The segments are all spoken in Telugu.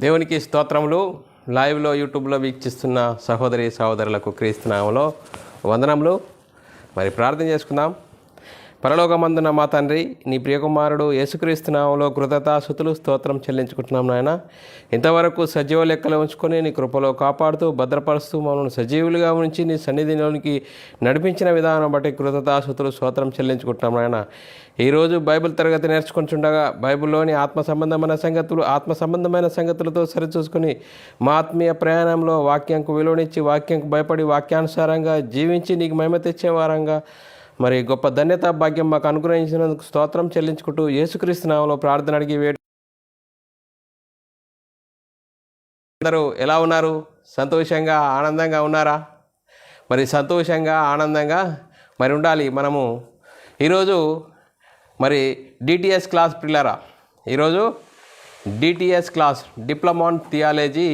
దేవునికి స్తోత్రములు. లైవ్లో యూట్యూబ్లో వీక్షిస్తున్న సహోదరి సహోదరులకు క్రీస్తు నామములో వందనములు. మరి ప్రార్థన చేసుకుందాం. పరలోకమందున మా తండ్రి, నీ ప్రియకుమారుడు యేసుక్రీస్తు నామములో కృతజ్ఞతాస్తుతులు స్తోత్రం చెల్లించుకుంటున్నాం నాయన. ఇంతవరకు సజీవ లెక్కలు ఉంచుకొని నీ కృపలో కాపాడుతూ భద్రపరుస్తూ మమ్మల్ని సజీవులుగా ఉంచి నీ సన్నిధిలోనికి నడిపించిన విధానం బట్టి కృతజ్ఞతాస్తుతులు స్తోత్రం చెల్లించుకుంటున్నాం నాయన. ఈరోజు బైబిల్ తరగతి నేర్చుకుంటుండగా బైబిల్లోని ఆత్మ సంబంధమైన సంగతులతో సరిచూసుకుని మా ఆత్మీయ ప్రయాణంలో వాక్యంకు విలువనిచ్చి వాక్యంకు భయపడి వాక్యానుసారంగా జీవించి నీకు మహిమ తెచ్చే వారంగా మరి గొప్ప ధన్యత భాగ్యం మాకు అనుగ్రహించినందుకు స్తోత్రం చెల్లించుకుంటూ యేసుక్రీస్తు నామములో ప్రార్థన అడిగి అందరూ ఎలా ఉన్నారు? సంతోషంగా ఆనందంగా ఉన్నారా? మరి సంతోషంగా ఆనందంగా మరి ఉండాలి. మనము ఈరోజు మరి డిటిఎస్ క్లాస్ పిల్లరా, ఈరోజు DTS class diploma in theology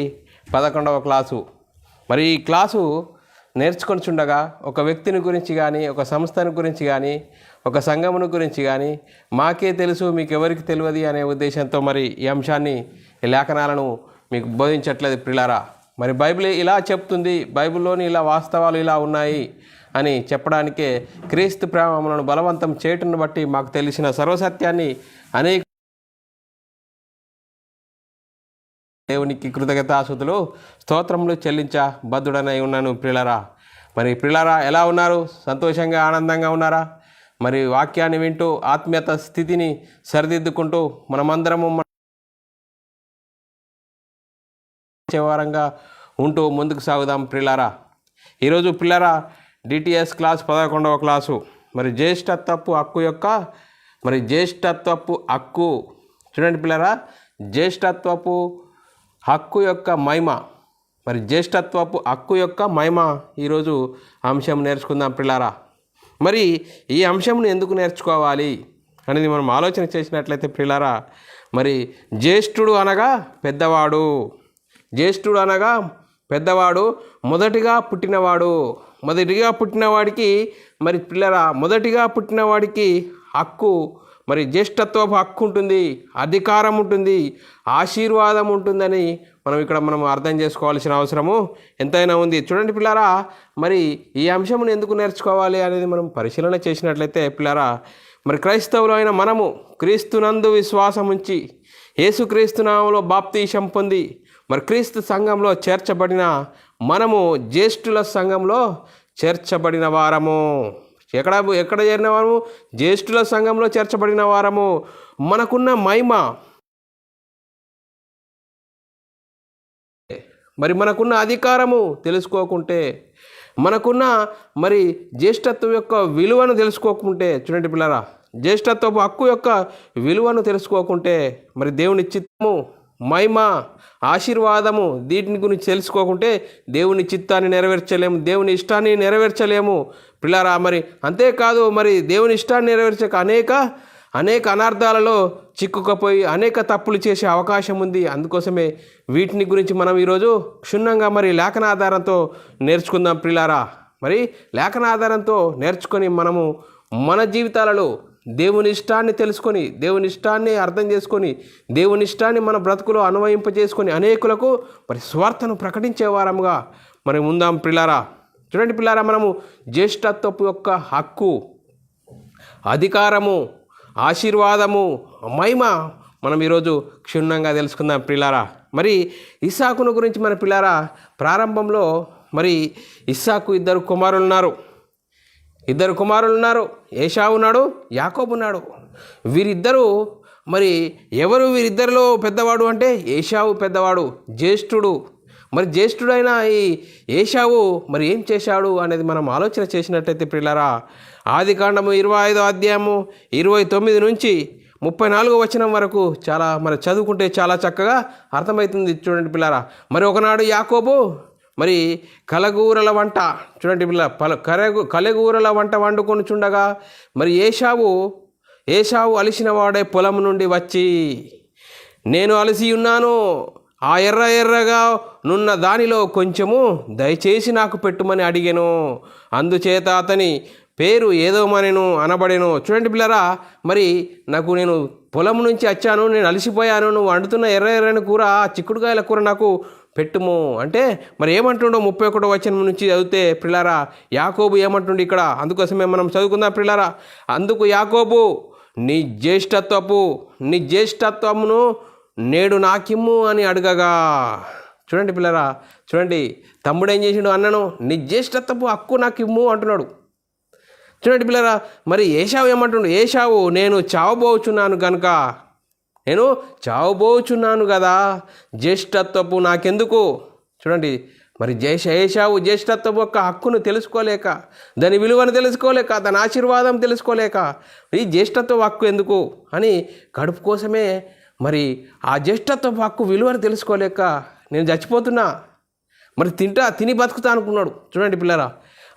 11వ క్లాసు. మరి ఈ క్లాసు నేర్చుకొనిచుండగా ఒక వ్యక్తిని గురించి కానీ, ఒక సంస్థను గురించి కానీ, ఒక సంఘమును గురించి కానీ మాకే తెలుసు మీకు ఎవరికి తెలియదు అనే ఉద్దేశంతో మరి ఈ అంశాన్ని, ఈ లేఖనాలను మీకు బోధించట్లేదు పిల్లారా. మరి బైబిల్ ఇలా చెప్తుంది, బైబిల్లోని ఇలా వాస్తవాలు ఇలా ఉన్నాయి అని చెప్పడానికే క్రీస్తు ప్రేమలను బలవంతం చేయటం బట్టి మాకు తెలిసిన సర్వసత్యాన్ని అనేక దేవునికి కృతజ్ఞతాస్తుతులు స్తోత్రములు చెల్లించ బద్ధుడనై ఉన్నాను ప్రియులారా. మరి ప్రియులారా ఎలా ఉన్నారు? సంతోషంగా ఆనందంగా ఉన్నారా? మరి వాక్యాన్ని వింటూ ఆత్మీయత స్థితిని సరిదిద్దుకుంటూ మనమందరము వారంగా ఉంటూ ముందుకు సాగుదాం ప్రియులారా. ఈరోజు పిల్లరా డిటిఎస్ క్లాస్ 11వ క్లాసు. మరి జ్యేష్ఠత్వపు హక్కు చూడండి పిల్లరా, జ్యేష్ఠత్వపు హక్కు యొక్క మహిమ, మరి జ్యేష్ఠత్వపు హక్కు యొక్క మహిమ ఈరోజు అంశం నేర్చుకుందాం పిల్లారా. మరి ఈ అంశంను ఎందుకు నేర్చుకోవాలి అనేది మనం ఆలోచన చేసినట్లయితే పిల్లారా, మరి జ్యేష్ఠుడు అనగా పెద్దవాడు, మొదటిగా పుట్టినవాడికి మరి పిల్లరా, మొదటిగా పుట్టినవాడికి హక్కు, మరి జ్యేష్ఠత్వపు హక్కు ఉంటుంది, అధికారం ఉంటుంది, ఆశీర్వాదం ఉంటుందని మనం అర్థం చేసుకోవాల్సిన అవసరము ఎంతైనా ఉంది. చూడండి పిల్లారా, మరి ఈ అంశమును ఎందుకు నేర్చుకోవాలి అనేది మనం పరిశీలన చేసినట్లయితే పిల్లారా, మరి క్రైస్తవులు అయిన మనము క్రీస్తునందు విశ్వాసం ఉంచి యేసుక్రీస్తు నామములో బాప్తీసం పొంది మరి క్రీస్తు సంఘంలో చేర్చబడిన మనము జ్యేష్ఠుల సంఘంలో చేర్చబడిన వారము. ఎక్కడ చేరిన వారము? జ్యేష్ఠుల సంఘంలో చేర్చబడిన వారము. మనకున్న మహిమ, మరి మనకున్న అధికారము తెలుసుకోకుంటే, మనకున్న మరి జ్యేష్ఠత్వం యొక్క విలువను తెలుసుకోకుంటే, చూడండి పిల్లరా, జ్యేష్ఠత్వపు హక్కు యొక్క విలువను తెలుసుకోకుంటే, మరి దేవుని చిత్తము, మహిమ, ఆశీర్వాదము వీటిని గురించి తెలుసుకోకుంటే దేవుని చిత్తాన్ని నెరవేర్చలేము, దేవుని ఇష్టాన్ని నెరవేర్చలేము పిల్లారా. మరి అంతేకాదు, మరి దేవుని ఇష్టాన్ని నెరవేర్చక అనేక అనార్థాలలో చిక్కుకపోయి అనేక తప్పులు చేసే అవకాశం ఉంది. అందుకోసమే వీటిని గురించి మనం ఈరోజు క్షుణ్ణంగా మరి లేఖనాధారంతో నేర్చుకుందాం పిల్లారా. మరి లేఖనాధారంతో నేర్చుకొని మనము మన జీవితాలలో దేవుని ఇష్టాన్ని తెలుసుకొని, దేవుని ఇష్టాన్ని అర్థం చేసుకొని, దేవుని ఇష్టాన్ని మన బ్రతుకులో అన్వయింపజేసుకొని అనేకులకు మరి స్వార్థను ప్రకటించే వారముగా మరి ఉందాం పిల్లారా. చూడండి పిల్లారా, మనము జ్యేష్ఠత్వపు యొక్క హక్కు, అధికారము, ఆశీర్వాదము, మహిమ మనం ఈరోజు క్షుణ్ణంగా తెలుసుకుందాం పిల్లారా. మరి ఇస్సాకును గురించి మన పిల్లారా, ప్రారంభంలో మరి ఇస్సాకు ఇద్దరు కుమారులు ఉన్నారు. ఏశావు ఉన్నాడు, యాకోబు ఉన్నాడు. వీరిద్దరూ మరి ఎవరు వీరిద్దరిలో పెద్దవాడు అంటే ఏశావు పెద్దవాడు, జ్యేష్ఠుడు. మరి జ్యేష్ఠుడైన ఈ ఏశావు మరి ఏం చేశాడు అనేది మనం ఆలోచన చేసినట్టయితే పిల్లారా, ఆదికాండము 25వ అధ్యాయము 29 నుంచి 34వ వచనం వరకు చాలా మరి చదువుకుంటే చాలా చక్కగా అర్థమవుతుంది. చూడండి పిల్లారా, మరి ఒకనాడు యాకోబు మరి కలగూరల వంట, చూడండి పిల్ల, కలగూరల వంట వండుకొని చుండగా మరి ఏశావు అలిసిన వాడే పొలం నుండి వచ్చి, నేను అలసి ఉన్నాను, ఆ ఎర్రగా నున్న దానిలో కొంచెము దయచేసి నాకు పెట్టుమని అడిగాను. అందుచేత అతని పేరు ఏదోమనెను అనబడెను. చూడండి పిల్లరా, మరి నేను పొలం నుంచి వచ్చాను, నేను అలసిపోయాను, నువ్వు వండుతున్న ఎర్రని కూర, చిక్కుడుకాయల కూర నాకు పెట్టుము అంటే మరి ఏమంటుండో 31వ వచనం నుంచి చదివితే పిల్లారా, యాకోబు ఏమంటుండు ఇక్కడ, అందుకోసమే మనం చదువుకుందాం పిల్లారా. అందుకు యాకోబు, నీ జ్యేష్ఠత్వమును నేడు నాకిమ్ము అని అడగగా. చూడండి పిల్లరా, చూడండి తమ్ముడు ఏం చేసిండు, అన్నను నీ జ్యేష్ఠత్వపు హక్కు నాకు ఇమ్ము అంటున్నాడు. చూడండి పిల్లరా, మరి ఏశావు ఏమంటుండు, ఏశావు నేను చావబోచున్నాను కదా, జ్యేష్ఠత్వపు నాకెందుకు. చూడండి మరి ఏశావు జ్యేష్ఠత్వపు యొక్క హక్కును తెలుసుకోలేక, దాని విలువను తెలుసుకోలేక, దాని ఆశీర్వాదం తెలుసుకోలేక, ఈ జ్యేష్ఠత్వ హక్కు ఎందుకు అని కడుపు కోసమే మరి ఆ జ్యేష్ఠత్వపు హక్కు విలువను తెలుసుకోలేక నేను చచ్చిపోతున్నా, మరి తిని బతుకుతా అనుకున్నాడు. చూడండి పిల్లరా,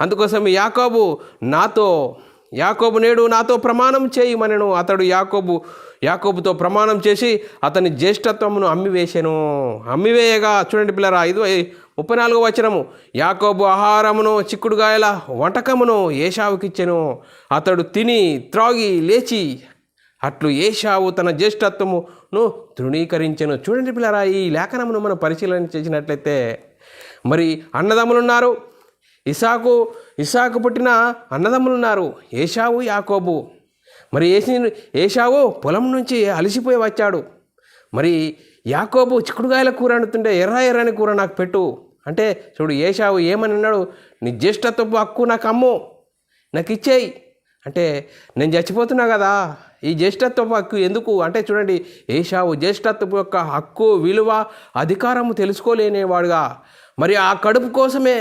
అందుకోసం యాకోబు నేడు నాతో ప్రమాణం చేయమనెను. అతడు యాకోబుతో ప్రమాణం చేసి అతని జ్యేష్ఠత్వమును అమ్మివేయగా. చూడండి పిల్లరా, 34వ వచనము, యాకోబు ఆహారమును చిక్కుడుగాయల వంటకమును ఏశావుకిచ్చెను. అతడు తిని త్రాగి లేచి అట్లు ఏశావు తన జ్యేష్ఠత్వమును తృణీకరించెను. చూడండి పిల్లరా, ఈ లేఖనమును మనం పరిశీలన చేసినట్లయితే మరి అన్నదమ్ములున్నారు, ఇసాకు పుట్టిన అన్నదమ్ములున్నారు, ఏశావు యాకోబు. మరి ఏశావు పొలం నుంచి అలసిపోయి వచ్చాడు, మరి యాకోబు చిక్కుడుగాయల కూర అంటుంటే ఎర్రని కూర నాకు పెట్టు అంటే చూడు ఏశావు ఏమని అన్నాడు, నీ జ్యేష్ఠత్వపు హక్కు నాకు అమ్ము, నాకు ఇచ్చేయి అంటే నేను చచ్చిపోతున్నా కదా, ఈ జ్యేష్ఠత్వపు హక్కు ఎందుకు అంటే చూడండి, ఏశావు జ్యేష్ఠత్వపు యొక్క హక్కు విలువ అధికారము తెలుసుకోలేనివాడుగా మరి ఆ కడుపు కోసమే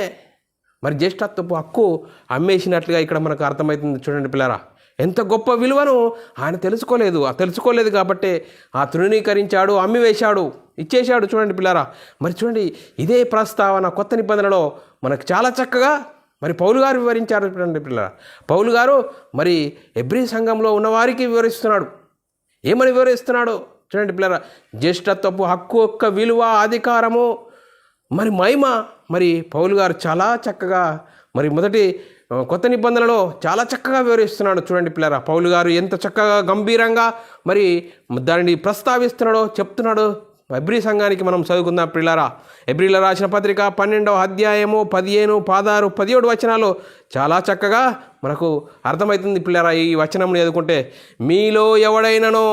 మరి జ్యేష్ఠత్వపు హక్కు అమ్మేసినట్లుగా ఇక్కడ మనకు అర్థమవుతుంది. చూడండి పిల్లరా, ఎంత గొప్ప విలువను ఆయన తెలుసుకోలేదు కాబట్టి ఆ తృణీకరించాడు, అమ్మివేశాడు, ఇచ్చేశాడు. చూడండి పిల్లరా, మరి చూడండి ఇదే ప్రస్తావన కొత్త నిబంధనలో మనకు చాలా చక్కగా మరి పౌలు గారు వివరించారు. చూడండి పిల్లరా, పౌలు గారు మరి హెబ్రీ సంఘంలో ఉన్నవారికి వివరిస్తున్నాడు. ఏమని వివరిస్తున్నాడు చూడండి పిల్లరా, జ్యేష్ఠత్వపు హక్కు యొక్క విలువ, అధికారము, మరి మహిమ మరి పౌలు గారు చాలా చక్కగా మరి మొదటి కొత్త నిబంధనలో చాలా చక్కగా వివరిస్తున్నాడు. చూడండి పిల్లరా, పౌలు గారు ఎంత చక్కగా గంభీరంగా మరి దానిని ప్రస్తావిస్తున్నాడో చెప్తున్నాడు. హెబ్రీ సంఘానికి మనం చదువుకుందాం పిల్లరా. హెబ్రీలో రాసిన పత్రిక 12వ అధ్యాయము 15, 16, 17 వచనాలు చాలా చక్కగా మనకు అర్థమవుతుంది పిల్లరా. ఈ వచనం చదువుకుంటే, మీలో ఎవడైనానో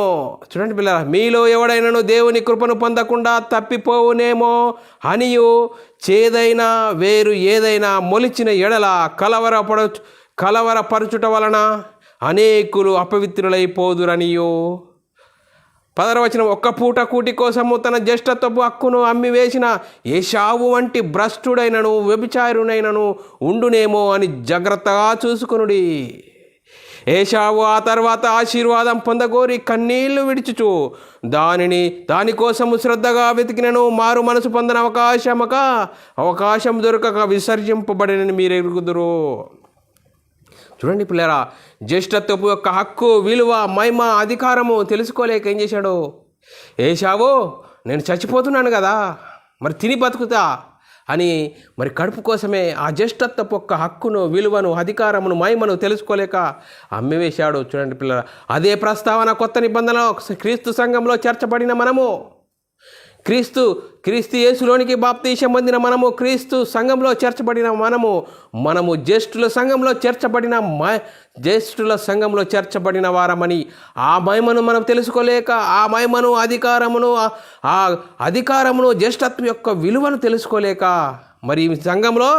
చూడండి పిల్లరా, మీలో ఎవడైనానో దేవుని కృపను పొందకుండా తప్పిపోవునేమో అనియు చేదైనా వేరు ఏదైనా మొలిచిన ఎడల కలవరపరచుట వలన అనేకులు అపవిత్రులైపోదురనియో. 10వ వచనం, ఒక్క పూట కూటి కోసము తన జ్యేష్ఠత్వపు హక్కును అమ్మివేసిన ఏశావు వంటి భ్రష్టుడైనను వ్యభిచారునైనను ఉండునేమో అని జాగ్రత్తగా చూసుకొనుడి. ఏశావు ఆ తర్వాత ఆశీర్వాదం పొందగోరి కన్నీళ్లు విడిచుచు దానికోసము శ్రద్ధగా వెతికినను మారు మనసు పొందని అవకాశం దొరకక విసర్జింపబడినని మీరు ఎరుగుదురు. చూడండి పిల్లరా, జ్యేష్ఠత్వపు యొక్క హక్కు, విలువ, మహిమ, అధికారము తెలుసుకోలేక ఏం చేశాడు ఏశావు, నేను చచ్చిపోతున్నాను కదా, మరి తిని బతుకుతా అని మరి కడుపు కోసమే ఆ జ్యేష్ఠత్వపు యొక్క హక్కును, విలువను, అధికారమును, మహిమను తెలుసుకోలేక అమ్మివేశాడు. చూడండి పిల్లరా, అదే ప్రస్తావన కొత్త నిబంధనలో క్రీస్తు సంఘంలో చేర్చబడిన మనము, క్రీస్తు యేసులోనికి బాప్తీసం పొందిన మనము, క్రీస్తు సంఘంలో చేర్చబడిన మనము జ్యేష్ఠుల సంఘంలో చేర్చబడిన వారమని ఆ మహిమను మనం తెలుసుకోలేక, ఆ మహిమను, అధికారమును జ్యేష్ఠత్వం యొక్క విలువను తెలుసుకోలేక మరి ఈ సంఘంలో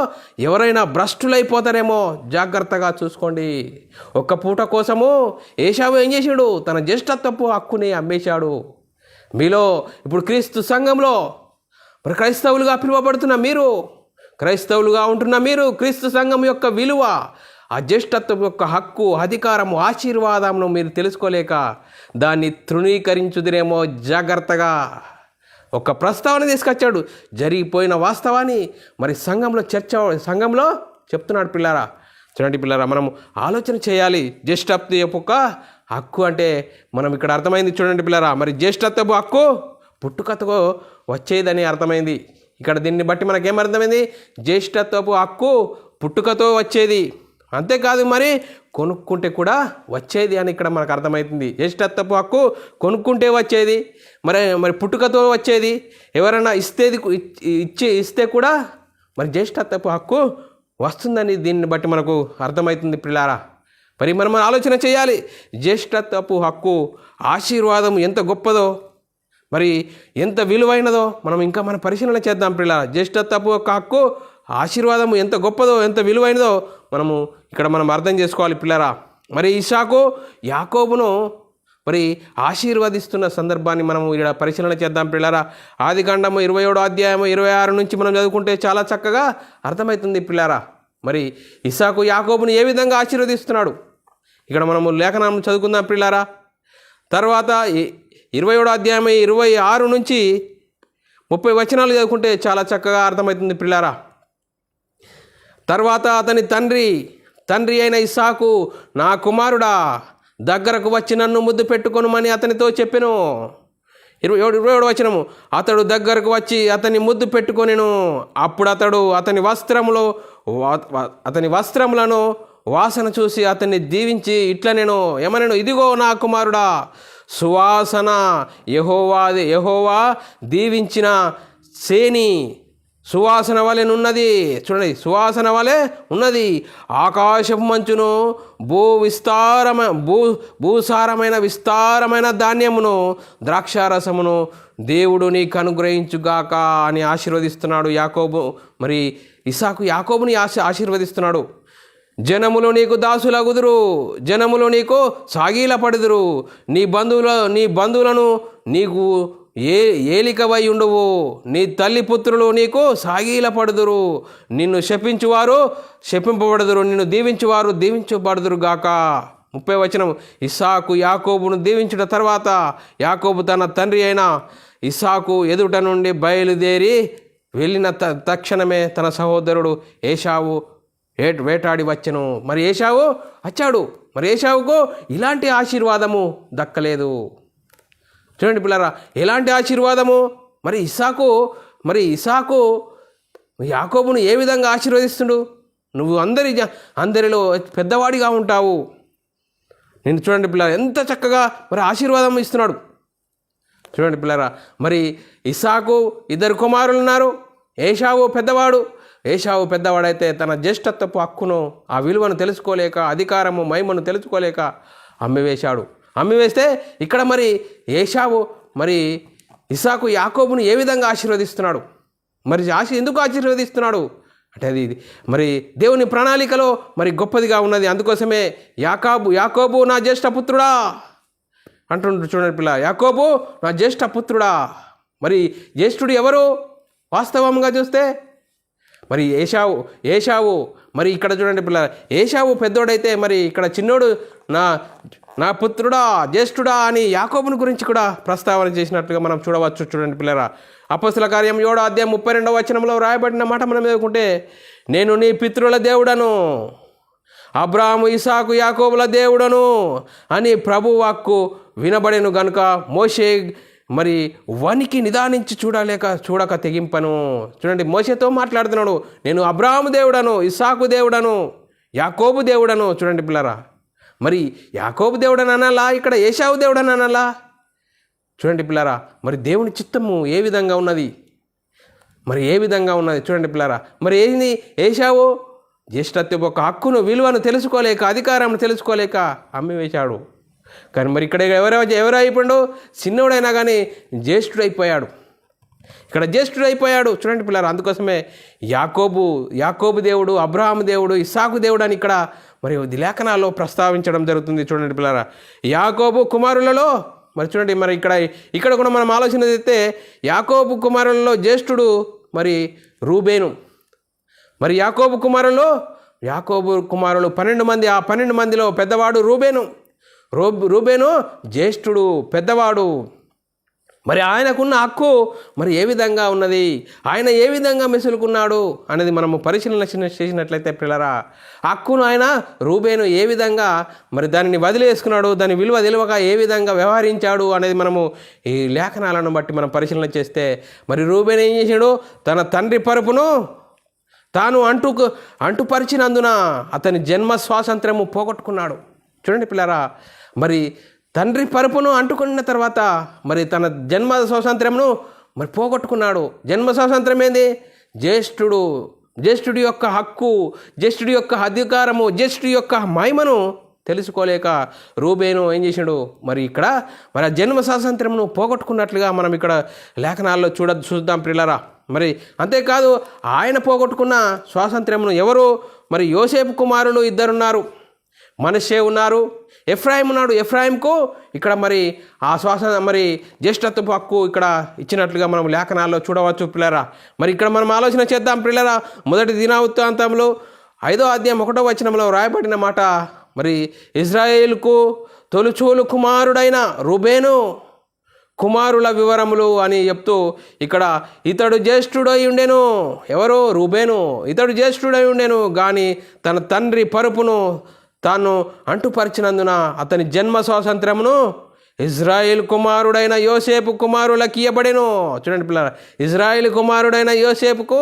ఎవరైనా భ్రష్టులైపోతారేమో, జాగ్రత్తగా చూసుకోండి. ఒక్క పూట కోసము ఏశావు ఏం చేశాడు, తన జ్యేష్ఠత్వపు హక్కుని అమ్మేశాడు. మీలో ఇప్పుడు క్రీస్తు సంఘంలో మరి క్రైస్తవులుగా పిలువబడుతున్న మీరు, క్రైస్తవులుగా ఉంటున్న మీరు, క్రీస్తు సంఘం యొక్క విలువ, ఆ జ్యేష్ఠత్వం యొక్క హక్కు, అధికారము, ఆశీర్వాదమును మీరు తెలుసుకోలేక దాన్ని తృణీకరించుదిరేమో. జాగ్రత్తగా ఒక ప్రస్తావన తీసుకొచ్చాడు, జరిగిపోయిన వాస్తవాన్ని మరి సంఘంలో చెప్తున్నాడు పిల్లారా. చూడండి పిల్లారా, మనం ఆలోచన చేయాలి. జ్యేష్ఠత్వ యొక్క హక్కు అంటే మనం ఇక్కడ అర్థమైంది. చూడండి పిల్లరా, మరి జ్యేష్ఠత్వపు హక్కు పుట్టుకతో వచ్చేదని అర్థమైంది. ఇక్కడ దీన్ని బట్టి మనకేమర్థమైంది, జ్యేష్ఠత్వపు హక్కు పుట్టుకతో వచ్చేది. అంతేకాదు మరి కొనుక్కుంటే కూడా వచ్చేది అని ఇక్కడ మనకు అర్థమవుతుంది. జ్యేష్ఠత్వపు హక్కు కొనుక్కుంటే వచ్చేది, మరి పుట్టుకతో వచ్చేది, ఎవరైనా ఇస్తే కూడా మరి జ్యేష్ఠత్వపు హక్కు వస్తుందని దీన్ని బట్టి మనకు అర్థమవుతుంది పిల్లారా. మరి మనం ఆలోచన చేయాలి, జ్యేష్ఠత్వపు హక్కు ఆశీర్వాదం ఎంత గొప్పదో, మరి ఎంత విలువైనదో మనం పరిశీలన చేద్దాం పిల్లారా. జ్యేష్ఠత్వపు హక్కు ఆశీర్వాదం ఎంత గొప్పదో, ఎంత విలువైనదో మనం అర్థం చేసుకోవాలి పిల్లరా. మరి ఇస్సాకు యాకోబును మరి ఆశీర్వదిస్తున్న సందర్భాన్ని మనము ఇక్కడ పరిశీలన చేద్దాం పిల్లరా. ఆదికాండము 27వ అధ్యాయం 26 నుంచి మనం చదువుకుంటే చాలా చక్కగా అర్థమవుతుంది పిల్లరా. మరి ఇస్సాకు యాకోబును ఏ విధంగా ఆశీర్వదిస్తున్నాడు ఇక్కడ మనము లేఖనం చదువుకుందాం పిల్లరా. తర్వాత 27వ అధ్యాయం 26 నుంచి 30 వచనాలు చదువుకుంటే చాలా చక్కగా అర్థమవుతుంది పిల్లరా. తర్వాత అతని తండ్రి అయిన ఇస్సాకు, నా కుమారుడా, దగ్గరకు వచ్చి నన్ను ముద్దు పెట్టుకొనుమని అతనితో చెప్పెను. 27వ వచనము, అతడు దగ్గరకు వచ్చి అతని ముద్దు పెట్టుకొనెను. అప్పుడు అతడు అతని వస్త్రములను వాసన చూసి అతన్ని దీవించి ఇట్లనెను, ఏమనెను, ఇదిగో నా కుమారుడా, సువాసన యెహోవా దీవించిన సేని సువాసన వలె ఉన్నది. చూడండి, సువాసన వలె ఉన్నది. ఆకాశపు మంచును భూసారమైన విస్తారమైన ధాన్యమును ద్రాక్షారసమును దేవుడు నీకు అనుగ్రహించుగాక అని ఆశీర్వదిస్తున్నాడు యాకోబు. మరి ఇస్సాకు యాకోబుని ఆశీర్వదిస్తున్నాడు. జనములు నీకు దాసులగుదురు, జనములు నీకు సాగీలపడుదురు, నీ బంధువులను నీకు ఏలికవై ఉండువు, నీ తల్లి పుత్రులు నీకు సాగీలపడుదురు, నిన్ను శపించువారు శపింపబడుదురు, నిన్ను దీవించువారు దీవించబడుదురు గాక. 30వ వచనం, ఇస్సాకు యాకోబును దీవించిన తర్వాత యాకోబు తన తండ్రి అయిన ఇస్సాకు ఎదుట నుండి బయలుదేరి వెళ్ళిన తక్షణమే తన సహోదరుడు ఏశావు వేటాడి వచ్చెను. మరి ఏశావు వచ్చాడు. మరి ఏశావుకు ఇలాంటి ఆశీర్వాదము దక్కలేదు. చూడండి పిల్లరా, ఎలాంటి ఆశీర్వాదము. మరి ఇస్సాకు యాకోబును ఏ విధంగా ఆశీర్వదిస్తుడు, నువ్వు అందరిలో పెద్దవాడిగా ఉంటావు. నేను చూడండి పిల్లరా, ఎంత చక్కగా మరి ఆశీర్వాదం ఇస్తున్నాడు. చూడండి పిల్లరా, మరి ఇస్సాకు 2 కుమారులు ఉన్నారు. ఏశావు పెద్దవాడైతే తన జ్యేష్ఠత్వపు హక్కును, ఆ విలువను తెలుసుకోలేక, అధికారము మహిమను తెలుసుకోలేక అమ్మివేస్తే ఇక్కడ మరి ఏశావు మరి ఇస్సాకు యాకోబును ఏ విధంగా ఆశీర్వదిస్తున్నాడు, మరి ఎందుకు ఆశీర్వదిస్తున్నాడు అంటే అది మరి దేవుని ప్రణాళికలో మరి గొప్పదిగా ఉన్నది. అందుకోసమే యాకోబు నా జ్యేష్ఠపుత్రుడా అంటుండ్రు. చూడండి పిల్ల, యాకోబు నా జ్యేష్ఠపుత్రుడా. మరి జ్యేష్ఠుడు ఎవరు వాస్తవంగా చూస్తే మరి ఏశావు. మరి ఇక్కడ చూడండి పిల్ల, ఏశావు పెద్దోడైతే మరి ఇక్కడ చిన్నోడు నా పుత్రుడా, జ్యేష్ఠుడా అని యాకోబుని గురించి కూడా ప్రస్తావన చేసినట్టుగా మనం చూడవచ్చు. చూడండి పిల్లరా, అపొస్తలుల కార్యం 7వ అధ్యాయం 32వ వచనంలో రాయబడిన మాట మనం చదువుకుంటే, నేను నీ పితరుల దేవుడను, అబ్రాహాము ఇస్సాకు యాకోబుల దేవుడను అని ప్రభు వాక్కు వినబడెను గనుక మోషే మరి వనికి నిదానించి చూడక తెగింపను. చూడండి, మోషేతో మాట్లాడుతున్నాడు, నేను అబ్రాహాము దేవుడను, ఇస్సాకు దేవుడను, యాకోబు దేవుడను. చూడండి పిల్లరా, మరి యాకోబు దేవుడని అనాలా, ఇక్కడ ఏశావు దేవుడని అనాలా? చూడండి పిల్లరా, మరి దేవుని చిత్తము ఏ విధంగా ఉన్నది, చూడండి పిల్లరా. మరి ఏంది ఏశావు జ్యేష్ఠత్వపు ఒక హక్కును, విలువను తెలుసుకోలేక, అధికారం తెలుసుకోలేక అమ్మివేశాడు. కానీ మరి ఇక్కడ ఎవరు అయిపోయాడు, చిన్నోడైనా కానీ జ్యేష్ఠుడైపోయాడు. ఇక్కడ జ్యేష్ఠుడైపోయాడు. చూడండి పిల్లలు, అందుకోసమే యాకోబు దేవుడు, అబ్రహాము దేవుడు, ఇస్సాకు దేవుడు అని ఇక్కడ మరి లేఖనాల్లో ప్రస్తావించడం జరుగుతుంది. చూడండి పిల్లరా, యాకోబు కుమారులలో మరి చూడండి, మరి ఇక్కడ కూడా మనం ఆలోచన చేస్తే యాకోబు కుమారులలో జ్యేష్ఠుడు మరి రూబేను. మరి యాకోబు కుమారులు 12 మంది. ఆ 12 మందిలో పెద్దవాడు రూబేను జ్యేష్ఠుడు, పెద్దవాడు. మరి ఆయనకున్న హక్కు మరి ఏ విధంగా ఉన్నది, ఆయన ఏ విధంగా మెసులుకున్నాడు అనేది మనము పరిశీలన చేసినట్లయితే పిల్లరా, హక్కును ఆయన రూబేను ఏ విధంగా మరి దానిని వదిలేసుకున్నాడు, దాని విలువ తెలియక ఏ విధంగా వ్యవహరించాడు అనేది మనము ఈ లేఖనాలను బట్టి మనం పరిశీలన చేస్తే, మరి రూబేను ఏం చేశాడు, తన తండ్రి తాను అంటుపరిచినందున అతని జన్మ స్వాతంత్ర్యము పోగొట్టుకున్నాడు. చూడండి పిల్లరా, మరి తండ్రి పరుపును అంటుకున్న తర్వాత మరి తన జన్మ స్వాతంత్ర్యమును మరి పోగొట్టుకున్నాడు. జన్మ స్వాతంత్ర్యం ఏంది? జ్యేష్ఠుడి యొక్క హక్కు, జ్యేష్ఠుడి యొక్క అధికారము, జ్యేష్ఠుడి యొక్క మహిమను తెలుసుకోలేక రూబేను ఏం చేశాడు? మరి ఇక్కడ మరి ఆ జన్మ స్వాతంత్ర్యమును పోగొట్టుకున్నట్లుగా మనం ఇక్కడ లేఖనాల్లో చూద్దాం ప్రియులారా. మరి అంతేకాదు, ఆయన పోగొట్టుకున్న స్వాతంత్ర్యమును ఎవరు? మరి యోసేపు కుమారులు ఇద్దరున్నారు, మనష్షే ఉన్నారు, ఎఫ్రాయిం ఉన్నాడు. ఎఫ్రాయింకు ఇక్కడ మరి ఆ మరి జ్యేష్ఠత్వపు హక్కు ఇక్కడ ఇచ్చినట్లుగా మనం లేఖనాల్లో చూడవచ్చు పిల్లరా. మరి ఇక్కడ మనం ఆలోచన చేద్దాం పిల్లరా. మొదటి దినవృత్తాంతంలో 5వ అధ్యాయం 1వ వచనంలో రాయబడిన మాట, మరి ఇజ్రాయేలుకు తొలిచూలు కుమారుడైన రూబేను కుమారుల వివరములు అని చెప్తూ ఇక్కడ ఇతడు జ్యేష్ఠుడై ఉండెను. ఎవరు? రూబేను. ఇతడు జ్యేష్ఠుడై ఉండెను కానీ తన తండ్రి పరుపును తాను అంటుపరిచినందున అతని జన్మ స్వాతంత్రమును ఇజ్రాయేల్ కుమారుడైన యోసేపు కుమారులకు ఇయ్యబడెను. చూడండి పిల్లల, ఇజ్రాయేల్ కుమారుడైన యోసేపుకు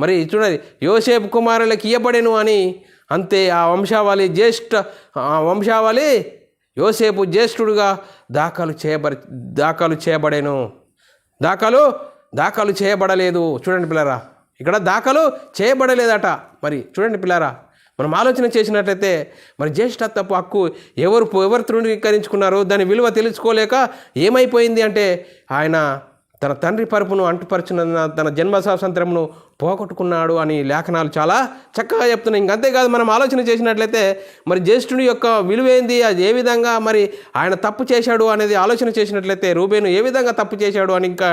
మరి చూడండి యోసేపు కుమారులకు ఇయ్యబడెను అని అంతే. ఆ వంశావళి యోసేపు జ్యేష్ఠుడుగా దాఖలు చేయబడేను. దాఖలు చేయబడలేదు. చూడండి పిల్లరా, ఇక్కడ దాఖలు చేయబడలేదట. మరి చూడండి పిల్లరా, మనం ఆలోచన చేసినట్లయితే మరి జ్యేష్ఠత్వపు హక్కు ఎవరు తృణీకరించుకున్నారు? దాని విలువ తెలుసుకోలేక ఏమైపోయింది అంటే ఆయన తన తండ్రి పరుపును అంటుపరిచిన తన జన్మ స్వాతంత్రమును పోగొట్టుకున్నాడు అని లేఖనాలు చాలా చక్కగా చెప్తున్నాయి. ఇంకంతేకాదు, మనం ఆలోచన చేసినట్లయితే మరి జ్యేష్ఠుని యొక్క విలువేంది, అది ఏ విధంగా మరి ఆయన తప్పు చేశాడు అనేది ఆలోచన చేసినట్లయితే రూబేను ఏ విధంగా తప్పు చేశాడు అని ఇంకా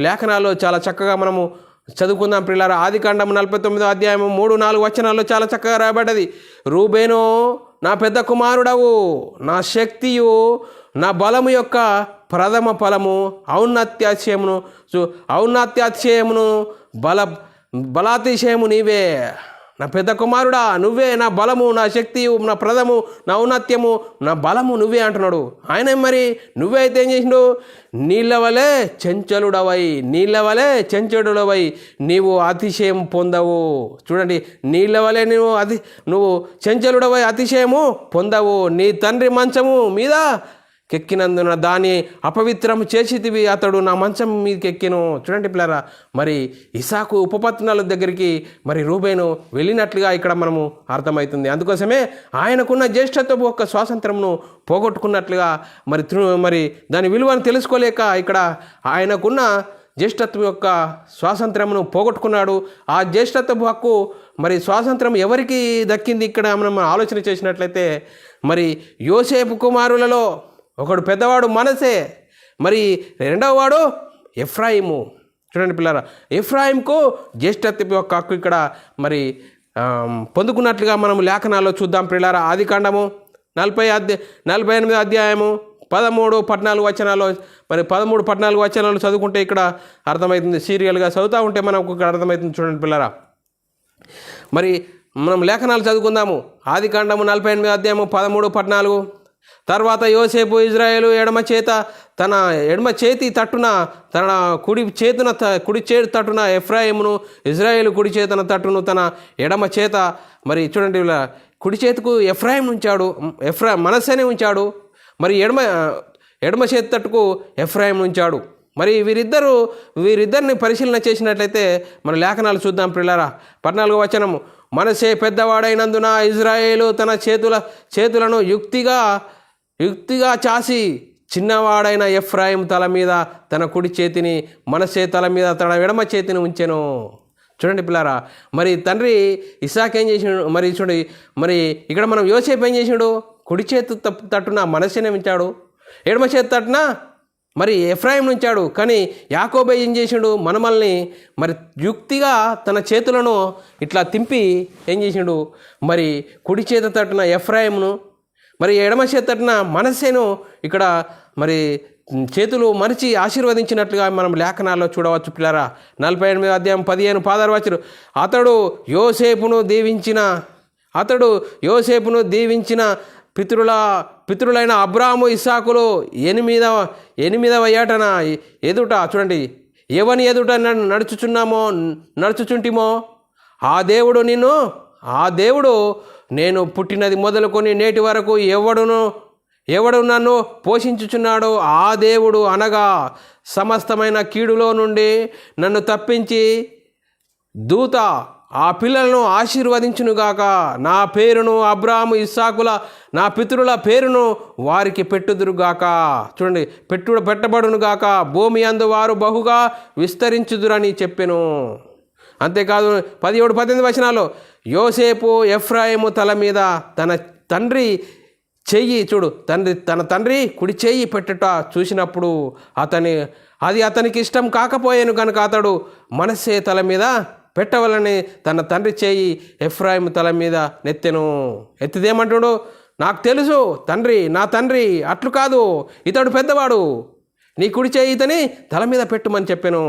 లేఖనాలు చాలా చక్కగా మనము చదువుకుందాం పిల్లల. ఆదికాండము 49వ అధ్యాయము 3-4 వచనాల్లో చాలా చక్కగా రాయబడ్డది. రూబేను నా పెద్ద కుమారుడవు, నా శక్తియు, నా బలము యొక్క ప్రథమ ఫలము, ఔన్నత్యాతిశయమును బలాతిశయము నీవే. నా పెద్ద కుమారుడా, నువ్వే నా బలము, నా శక్తియు, నా ప్రథము, నా ఔన్నత్యము, నా బలము నువ్వే అంటున్నాడు. ఆయన మరి నువ్వే అయితే ఏం చేసిండు? నీళ్ళ వలె చెంచలుడవై నీవు అతిశయం పొందవు. చూడండి, నీళ్ళ వలె నువ్వు చెంచలుడవై అతిశయము పొందవు. నీ తండ్రి మంచము మీద కెక్కినందున దాన్ని అపవిత్రము చేసితివి, అతడు నా మంచం మీదకి ఎక్కెను. చూడండి పిల్లరా, మరి ఇసాకు ఉపపత్నుల దగ్గరికి మరి రూబేను వెళ్ళినట్లుగా ఇక్కడ మనము అర్థమవుతుంది. అందుకోసమే ఆయనకున్న జ్యేష్ఠత్వపు యొక్క స్వాతంత్రమును పోగొట్టుకున్నట్లుగా మరి దాని విలువను తెలుసుకోలేక ఇక్కడ ఆయనకున్న జ్యేష్ఠత్వం యొక్క స్వాతంత్రమును పోగొట్టుకున్నాడు. ఆ జ్యేష్ఠత్వపు హక్కు మరి స్వాతంత్రం ఎవరికి దక్కింది? ఇక్కడ మనం ఆలోచన చేసినట్లయితే మరి యోసేపు కుమారులలో ఒకడు పెద్దవాడు మనసే, మరి రెండవ వాడు ఎఫ్రాయిము. చూడండి పిల్లరా, ఎఫ్రాయింకు జ్యేష్ఠత్వపు యొక్క హక్కు ఇక్కడ మరి పొందుకున్నట్లుగా మనం లేఖనాల్లో చూద్దాం పిల్లరా. ఆదికాండము 48వ అధ్యాయము 13-14 వచనాలు, మరి 13-14 వచనాలు చదువుకుంటే ఇక్కడ అర్థమవుతుంది. సీరియల్గా చదువుతూ ఉంటే మనకు ఇక్కడ అర్థమవుతుంది. చూడండి పిల్లరా, మరి మనం లేఖనాలు చదువుకుందాము. ఆదికాండము 48వ అధ్యాయము 13-14. తర్వాత యోసేపు ఇజ్రాయేలు తన ఎడమ చేతి తట్టున తన కుడి చేతి తట్టున ఎఫ్రాయిమును, ఇజ్రాయేలు కుడి చేతన తట్టును తన ఎడమ చేత మరి చూడండి కుడి చేతుకు ఎఫ్రాయిం ఉంచాడు, మనస్సేనే ఉంచాడు. మరి ఎడమ చేతి తట్టుకు ఎఫ్రాయిం ఉంచాడు. మరి వీరిద్దరిని పరిశీలన చేసినట్లయితే మన లేఖనాలు చూద్దాం పిల్లరా. 14వ వచనము, మనస్సే పెద్దవాడైనందున ఇజ్రాయేలు తన చేతులను యుక్తిగా చాసి చిన్నవాడైన ఎఫ్రాయిం తల మీద తన కుడి చేతిని, మనస్సే తల మీద తన ఎడమ చేతిని ఉంచెను. చూడండి పిల్లారా, మరి తండ్రి ఇస్సాకు ఏం చేసినాడు? మరి చూడండి, మరి ఇక్కడ మనం యోసేపు ఏం చేసినాడు? కుడి చేతి తట్టున మనస్సేనే ఉంచాడు, ఎడమ చేతి తట్టున మరి ఎఫ్రాయిం ఉంచాడు. కానీ యాకోబు ఏం చేసిండు? మనమల్ని మరి యుక్తిగా తన చేతులను ఇట్లా తింపి ఏం చేసిండు? మరి కుడి చేతి తట్టున ఎఫ్రాయిమును, మరి ఎడమ చేతి తట్టున మనస్సేను ఇక్కడ మరి చేతులు మరిచి ఆశీర్వదించినట్లుగా మనం లేఖనాల్లో చూడవచ్చు పిల్లరా. 48వ అధ్యాయం 15-16 వచనం, అతడు యోసేపును దీవించిన పితరులైన అబ్రాము ఇస్సాకులు 8వ ఏటన ఎదుట, చూడండి, ఎవని ఎదుట నడుచుచుంటిమో ఆ దేవుడు నేను పుట్టినది మొదలుకొని నేటి వరకు ఎవడు నన్ను పోషించుచున్నాడో ఆ దేవుడు అనగా సమస్తమైన కీడులో నుండి నన్ను తప్పించి దూత ఆ పిల్లలను ఆశీర్వదించునుగాక. నా పేరును అబ్రాహాము ఇస్సాకుల నా పితరుల పేరును వారికి పెట్టుదురుగాక. చూడండి, పెట్టబడునుగాక. భూమి అందు వారు బహుగా విస్తరించుదురని చెప్పెను. అంతేకాదు 17-18 వచనాలు, యోసేపు ఎఫ్రాయిము తల మీద తన తండ్రి చెయ్యి తన తండ్రి కుడి చెయ్యి పెట్టుట చూసినప్పుడు అది అతనికి ఇష్టం కాకపోయాను కనుక అతడు మనస్సే తల మీద పెట్టవలని తన తండ్రి చేయి ఎఫ్రాయిము తల మీద నెత్తెను. ఎత్తిదేమంటాడు, నాకు తెలుసు నా తండ్రి అట్లు కాదు, ఇతడు పెద్దవాడు, నీ కుడి చేయి ఇతని తల మీద పెట్టుమని చెప్పాను.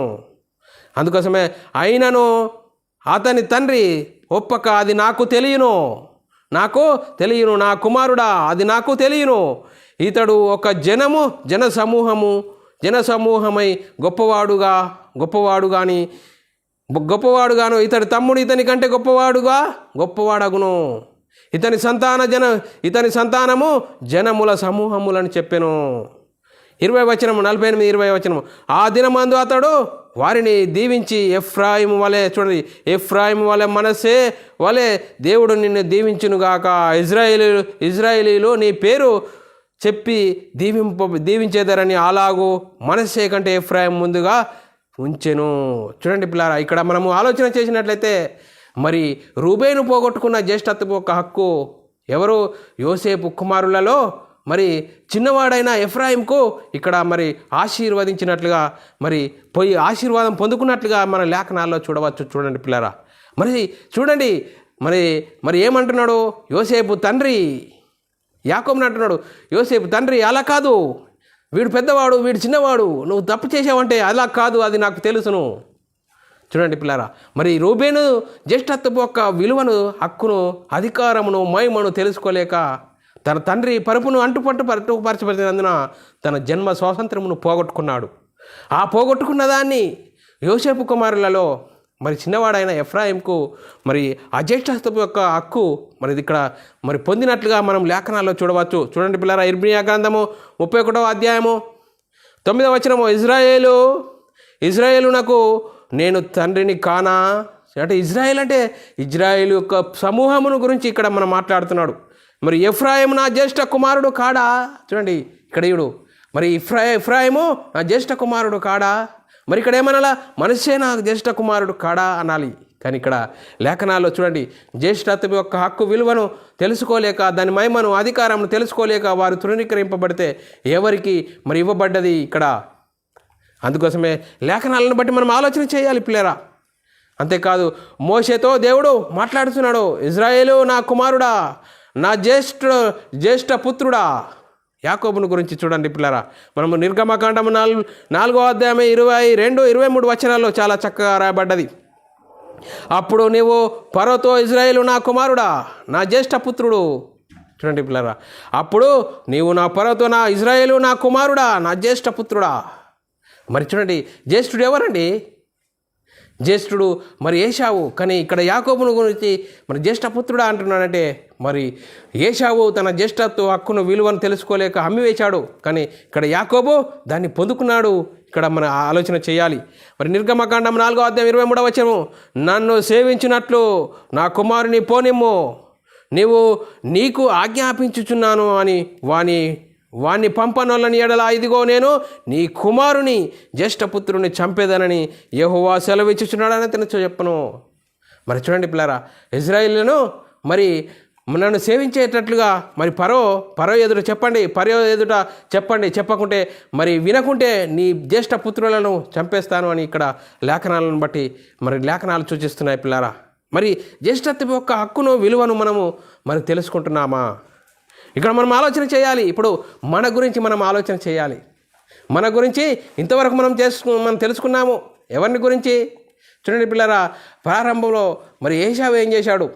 అందుకోసమే అయినను అతని తండ్రి ఒప్పక, అది నాకు తెలియను, నా కుమారుడా, అది నాకు తెలియను. ఇతడు ఒక జనసమూహమై గొప్పవాడుగాను ఇతడి తమ్ముడు ఇతని కంటే గొప్పవాడగును. ఇతని సంతానము జనముల సమూహములని చెప్పెను. 48-20 వచనము, ఆ దినమందు అతడు వారిని దీవించి ఎఫ్రాయిము వలె మనస్సే వలె దేవుడు నిన్ను దీవించునుగాక. ఇజ్రాయేలీలు నీ పేరు చెప్పి దీవించేదరని అలాగూ మనస్సే కంటే ఎఫ్రాయిము ముందుగా ఉంచెను. చూడండి పిల్లారా, ఇక్కడ మనము ఆలోచన చేసినట్లయితే మరి రూబేను పోగొట్టుకున్న జ్యేష్ఠత్వపు ఒక హక్కు ఎవరు? యోసేపు కుమారులలో మరి చిన్నవాడైన ఎఫ్రాయింకు ఇక్కడ మరి ఆశీర్వదించినట్లుగా మరి పోయి ఆశీర్వాదం పొందుకున్నట్లుగా మన లేఖనాల్లో చూడవచ్చు. చూడండి పిల్లారా, మరి చూడండి మరి ఏమంటున్నాడు యోసేపు తండ్రి? యాకోబుని అంటున్నాడు, యోసేపు తండ్రి అలా కాదు, వీడు పెద్దవాడు, వీడు చిన్నవాడు, నువ్వు తప్పు చేసావంటే అలా కాదు, అది నాకు తెలుసును. చూడండి పిల్లారా, మరి రూబేను జ్యేష్ఠత్వపు యొక్క విలువను, హక్కును, అధికారమును, మహిమను తెలుసుకోలేక తన తండ్రి పరుపును పరచబడినందున తన జన్మ స్వాతంత్రమును పోగొట్టుకున్నాడు. ఆ పోగొట్టుకున్న దాన్ని యోసేపు కుమారులలో మరి చిన్నవాడైన ఎఫ్రాయింకు మరి అజ్యేష్ఠత్వపు యొక్క హక్కు మరి ఇక్కడ మరి పొందినట్లుగా మనం లేఖనాల్లో చూడవచ్చు. చూడండి పిల్లరా, ఇర్మియా గ్రంథము 31వ అధ్యాయము 9వ వచనము, ఇజ్రాయేలునకు నేను తండ్రిని కానా? అంటే ఇజ్రాయేలు యొక్క సమూహమును గురించి ఇక్కడ మనం మాట్లాడుతున్నాడు. మరి ఎఫ్రాయిము నా జ్యేష్ఠ కుమారుడు కాడా? చూడండి ఇక్కడ ఇడు మరి ఎఫ్రాయిము నా జ్యేష్ఠ కుమారుడు కాడా? మరి ఇక్కడ ఏమనాలా? మనస్సే నా జ్యేష్ఠ కుమారుడు కాడా అనాలి. కానీ ఇక్కడ లేఖనాల్లో చూడండి, జ్యేష్ఠత్వం యొక్క హక్కు విలువను తెలుసుకోలేక, దాని మహిమను, అధికారమును తెలుసుకోలేక వారు తృణీకరింపబడితే ఎవరికి మరి ఇవ్వబడ్డది ఇక్కడ? అందుకోసమే లేఖనాలను బట్టి మనం ఆలోచన చేయాలి పిల్లరా. అంతేకాదు మోషేతో దేవుడు మాట్లాడుతున్నాడు, ఇజ్రాయేలు నా కుమారుడా, నా జ్యేష్ఠ పుత్రుడా. యాకోబును గురించి చూడండి పిల్లరా, మనము నిర్గమకాండము 4వ అధ్యాయం 22-23 వచనాల్లో చాలా చక్కగా రాయబడ్డది. అప్పుడు నీవు ఫరోతో, ఇజ్రాయేలు నా కుమారుడా, నా జ్యేష్ఠ పుత్రుడు. చూడండి పిల్లరా, అప్పుడు నీవు నా ఫరోతో, నా ఇజ్రాయేలు నా కుమారుడా, నా జ్యేష్ఠ పుత్రుడా. మరి చూడండి, జ్యేష్ఠుడు ఎవరండి? జ్యేష్ఠుడు మరి ఏశావు. కానీ ఇక్కడ యాకోబును గురించి మరి జ్యేష్ఠపుత్రుడా అంటున్నాడంటే మరి ఏశావు తన జ్యేష్ఠత్వ హక్కును విలువను తెలుసుకోలేక అమ్మివేశాడు. కానీ ఇక్కడ యాకోబు దాన్ని పొందుకున్నాడు. ఇక్కడ మన ఆలోచన చేయాలి. మరి నిర్గమకాండం 4వ అధ్యాయం 23వ వచనము, నన్ను సేవించినట్లు నా కుమారుని పోనిమ్ము, నీకు ఆజ్ఞాపించుచున్నాను అని వాణ్ణి పంపనొల్లని ఎడల ఇదిగో నేను నీ కుమారుని జ్యేష్ఠపుత్రుని చంపేదనని యెహోవా సెలవిచ్చుచున్నాడని అతను చెప్పను. మరి చూడండి పిల్లారా, ఇజ్రాయేలును మరి నన్ను సేవించేటట్లుగా మరి పరో ఎదుట చెప్పకుంటే మరి వినకుంటే నీ జ్యేష్ఠ పుత్రులను చంపేస్తాను అని ఇక్కడ లేఖనాలను బట్టి మరి లేఖనాలు సూచిస్తున్నాయి పిల్లారా. మరి జ్యేష్ఠత్వం యొక్క హక్కును విలువను మనము మరి తెలుసుకుంటున్నామా? ఇక్కడ మనం ఆలోచన చేయాలి. ఇప్పుడు మన గురించి మనం ఆలోచన చేయాలి. మన గురించి ఇంతవరకు మనం తెలుసుకున్నాము. ఎవరిని గురించి? చూడండి పిల్లరా, ప్రారంభంలో మరి ఏశావు ఏం చేశాడు?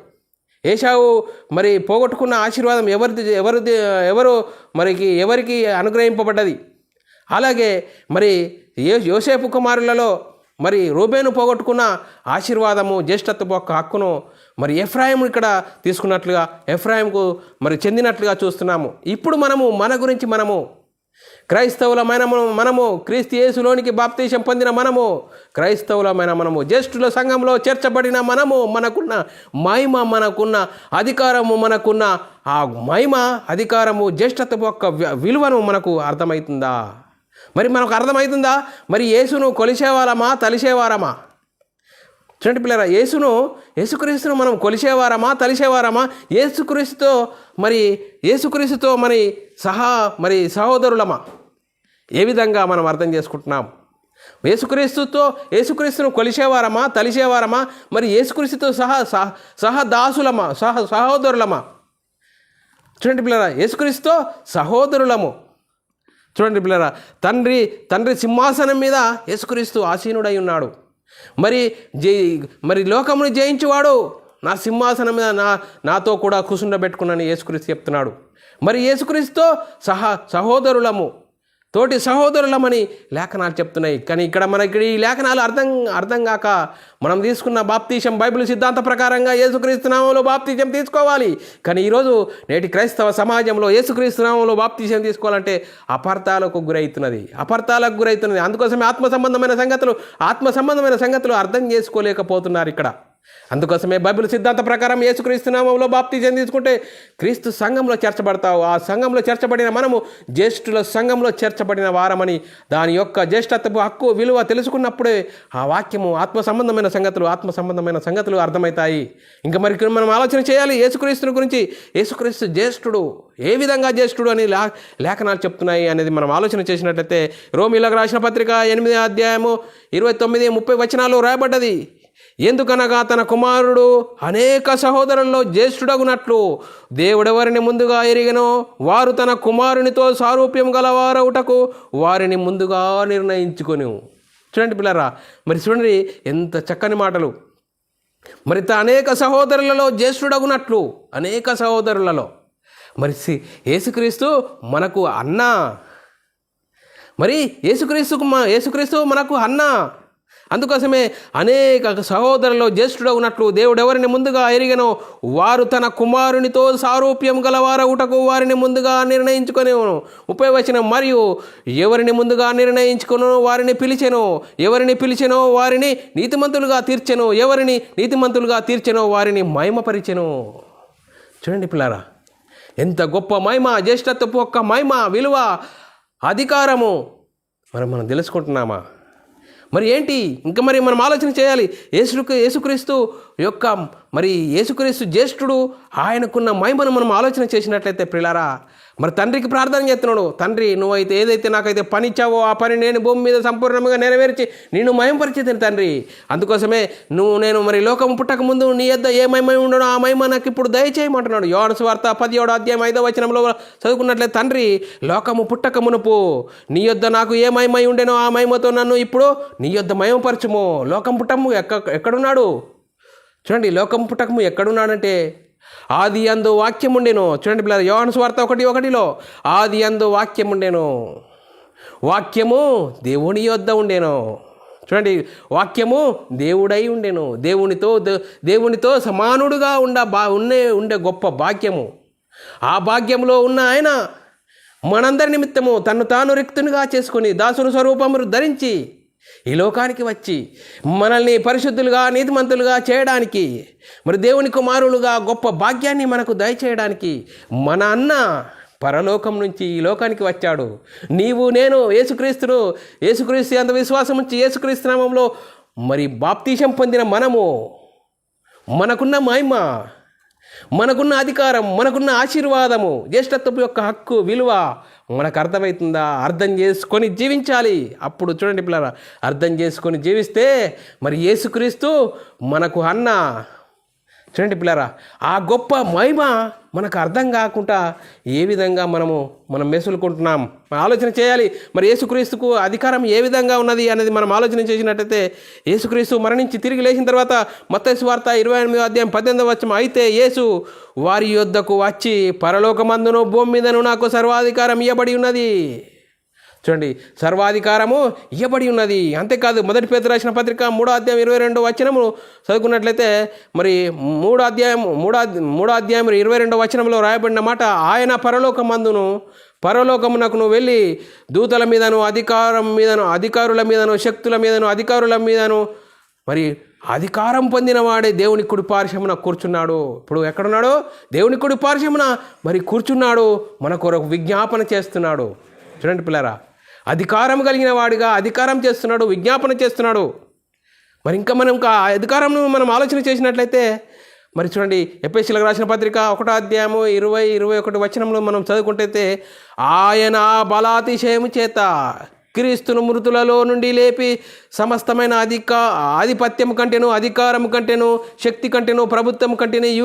ఏశావు మరి పోగొట్టుకున్న ఆశీర్వాదం ఎవరికి అనుగ్రహింపబడ్డది? అలాగే మరి యోసేపు కుమారులలో మరి రూబేను పోగొట్టుకున్న ఆశీర్వాదము, జ్యేష్ఠత్వపు యొక్క హక్కును మరి ఎఫ్రాయిము ఇక్కడ తీసుకున్నట్లుగా, ఎఫ్రాయిముకు మరి చెందినట్లుగా చూస్తున్నాము. ఇప్పుడు మన గురించి క్రైస్తవులమైన మనము క్రీస్తు యేసులోనికి బాప్తీసం పొందిన క్రైస్తవులమైన జ్యేష్ఠుల సంఘంలో చేర్చబడిన మనకున్న మహిమ, మనకున్న అధికారము, మనకున్న ఆ మహిమ, అధికారము, జ్యేష్ఠత్వపు యొక్క విలువను మనకు అర్థమవుతుందా? మరి మనకు అర్థమవుతుందా? మరి యేసును కొలిసేవారమా, తలిసేవారమా? చూడండి పిల్లరా, యేసుక్రీస్తును మనం కొలిసేవారమా, తలిసేవారమా? యేసుక్రీస్తుతో మరి సహోదరులమా? ఏ విధంగా మనం అర్థం చేసుకుంటున్నాం? యేసుక్రీస్తును కొలిసేవారమా, తలిసేవారమా? మరి యేసుక్రీస్తుతో సహదాసులమా, సహోదరులమా? చూడండి పిల్లరా, యేసుక్రీస్తుతో సహోదరులము. చూడండి పిల్లరా, తండ్రి సింహాసనం మీద యేసుక్రీస్తు ఆసీనుడై ఉన్నాడు. మరి లోకమును జయించువాడు నా సింహాసనం మీద నాతో కూడా కూర్చుండబెట్టుకున్నాను యేసుక్రీస్తు చెప్తున్నాడు. మరి యేసుక్రీస్తుతో సహోదరులము, తోటి సహోదరులమని లేఖనాలు చెప్తున్నాయి. కానీ ఇక్కడ ఈ లేఖనాలు అర్థం కాక మనం తీసుకున్న బాప్తీసం బైబిల్ సిద్ధాంత ప్రకారంగా యేసుక్రీస్తు నామంలో బాప్తీసం తీసుకోవాలి. కానీ ఈరోజు నేటి క్రైస్తవ సమాజంలో యేసుక్రీస్తు నామంలో బాప్తీసం తీసుకోవాలంటే అపార్థాలకు గురవుతున్నది. అందుకోసమే ఆత్మ సంబంధమైన సంగతులు అర్థం చేసుకోలేకపోతున్నారు ఇక్కడ. అందుకోసమే బైబిల్ సిద్ధాంత ప్రకారం యేసుక్రీస్తు నామంలో బాప్తీసం తీసుకుంటే క్రీస్తు సంఘంలో చేర్చబడతావు. ఆ సంఘంలో చేర్చబడిన జ్యేష్ఠుల సంఘంలో చేర్చబడిన వారమని, దాని యొక్క జ్యేష్ఠత్వపు హక్కు విలువ తెలుసుకున్నప్పుడే ఆ వాక్యము ఆత్మ సంబంధమైన సంగతులు అర్థమవుతాయి. ఇంకా మరి మనం ఆలోచన చేయాలి యేసుక్రీస్తుని గురించి. యేసుక్రీస్తు జ్యేష్ఠుడు, ఏ విధంగా జ్యేష్ఠుడు అని లేఖనాలు చెప్తున్నాయి అనేది మనం ఆలోచన చేసినట్లయితే, రోమీయులకు రాసిన పత్రిక 8వ అధ్యాయము 29-30 వచనాలు రాయబడ్డది. ఎందుకనగా తన కుమారుడు అనేక సహోదరుల్లో జ్యేష్ఠుడగునట్లు దేవుడెవరిని ముందుగా ఎరిగెనో వారు తన కుమారునితో సారూప్యం గలవారవుటకు వారిని ముందుగా నిర్ణయించుకొను. చూడండి పిల్లరా, మరి చూడండి ఎంత చక్కని మాటలు. మరి అనేక సహోదరులలో జ్యేష్ఠుడగునట్లు, అనేక సహోదరులలో మరి యేసుక్రీస్తు మనకు అన్న. మరి యేసుక్రీస్తు మనకు అన్న. అందుకోసమే అనేక సహోదరులు జ్యేష్ఠుడు ఉన్నట్లు దేవుడెవరిని ముందుగా ఎరిగెనో వారు తన కుమారునితో సారూప్యం గలవారవుటకు వారిని ముందుగా నిర్ణయించుకొనేను. 30వ వచనం, మరియు ఎవరిని ముందుగా నిర్ణయించుకొనో వారిని పిలిచెను, ఎవరిని పిలిచెనో వారిని నీతిమంతులుగా తీర్చెను, ఎవరిని నీతిమంతులుగా తీర్చెనో వారిని మహిమపరిచెను. చూడండి పిల్లారా, ఎంత గొప్ప మహిమ, జ్యేష్ఠత్వపు యొక్క మహిమ, విలువ, అధికారము మనం తెలుసుకుంటున్నామా? మరి ఏంటి ఇంకా మనం ఆలోచన చేయాలి. యేసుక్రీస్తు జ్యేష్ఠుడు, ఆయనకున్న మహిమను మనం ఆలోచన చేసినట్లయితే ప్రియులారా, మరి తండ్రికి ప్రార్థన చేస్తున్నాడు. తండ్రి, నువ్వైతే ఏదైతే నాకైతే పని ఇచ్చావో ఆ పని నేను భూమి మీద సంపూర్ణంగా నెరవేర్చి నిన్ను మహిమపరిచేది తండ్రి. అందుకోసమే నేను మరి లోకం పుట్టక ముందు నీ యొద్ద ఏ మహిమ ఉండడో ఆ మహిమ నాకు ఇప్పుడు దయచేయమంటున్నాడు. యోహాను సువార్త 17వ అధ్యాయం 5వ వచనంలో చదువుకున్నట్లయితే, తండ్రి, లోకము పుట్టక మునుపు నీ యొద్ద నాకు ఏ మహిమ ఉండేనో ఆ మహిమతో నన్ను ఇప్పుడు నీ యొద్ద మహిమపరచుము. లోకం పుట్టము ఎక్కడున్నాడు? చూడండి, లోకం పుట్టకము ఎక్కడున్నాడంటే ఆది యందు వాక్యం ఉండెను. చూడండి పిల్లలు, యోహాను సువార్త 1:1 ఆది యందు వాక్యం ఉండెను, వాక్యము దేవుని యొద్ద ఉండెను. చూడండి, వాక్యము దేవుడై ఉండెను, దేవునితో సమానుడుగా ఉండే గొప్ప భాగ్యము. ఆ భాగ్యంలో ఉన్న ఆయన మనందరి నిమిత్తము తను తాను రిక్తునిగా చేసుకుని దాసుని స్వరూపమును ధరించి ఈ లోకానికి వచ్చి మనల్ని పరిశుద్ధులుగా నీతిమంతులుగా చేయడానికి, మరి దేవుని కుమారులుగా గొప్ప భాగ్యాన్ని మనకు దయచేయడానికి మన అన్న పరలోకం నుంచి ఈ లోకానికి వచ్చాడు. నీవు నేను యేసుక్రీస్తు అంత విశ్వాసం ఉంచి యేసుక్రీస్తు నామంలో మరి బాప్తీసం పొందిన మనకున్న మహిమ, మనకున్న అధికారం, మనకున్న ఆశీర్వాదము, జ్యేష్ఠత్వపు యొక్క హక్కు, విలువ మనకు అర్థమవుతుందా? అర్థం చేసుకొని జీవించాలి. అప్పుడు చూడండి పిల్లరా, అర్థం చేసుకొని జీవిస్తే మరి యేసుక్రీస్తు మనకు అన్న. చూడండి పిల్లరా, ఆ గొప్ప మహిమ మనకు అర్థం కాకుండా ఏ విధంగా మనం మెసులుకుంటున్నాం ఆలోచన చేయాలి. మరి యేసుక్రీస్తుకు అధికారం ఏ విధంగా ఉన్నది అనేది మనం ఆలోచన చేసినట్టయితే, యేసుక్రీస్తు మరణించి తిరిగి లేచిన తర్వాత మత్తయి సువార్త 28వ అధ్యాయం 18వ వచనం, అయితే యేసు వారి యొద్దకు వచ్చి పరలోకమందును భూమి మీదను నాకు సర్వాధికారం ఇవ్వబడి ఉన్నది. చూడండి, సర్వాధికారము ఇవ్వబడి ఉన్నది. అంతేకాదు మొదటి పేతురు రాసిన పత్రిక 3:22 చదువుకున్నట్లయితే మరి 3:22 రాయబడిన మాట, ఆయన పరలోకమునకును వెళ్ళి దూతల మీదను అధికారుల మీదను శక్తుల మీదను మరి అధికారం పొందిన వాడే దేవుని కుడి పార్శ్వమున కూర్చున్నాడు. ఇప్పుడు ఎక్కడున్నాడు? దేవుని కుడి పార్శ్వమున మరి కూర్చున్నాడు, మన కొరకు విజ్ఞాపన చేస్తున్నాడు. చూడండి పిల్లరా, అధికారం కలిగిన వాడిగా అధికారం చేస్తున్నాడు, విజ్ఞాపన చేస్తున్నాడు. మరి ఇంకా మనం అధికారంను మనం ఆలోచన చేసినట్లయితే మరి చూడండి, ఎఫెసీయులకు రాసిన పత్రిక 1:20-21 మనం చదువుకుంటే, ఆయన బలాతిశయము చేత క్రీస్తును మృతులలో నుండి లేపి సమస్తమైన ఆధిపత్యము కంటేను, అధికారము కంటేను, శక్తి కంటేను, ప్రభుత్వం కంటేను ఈ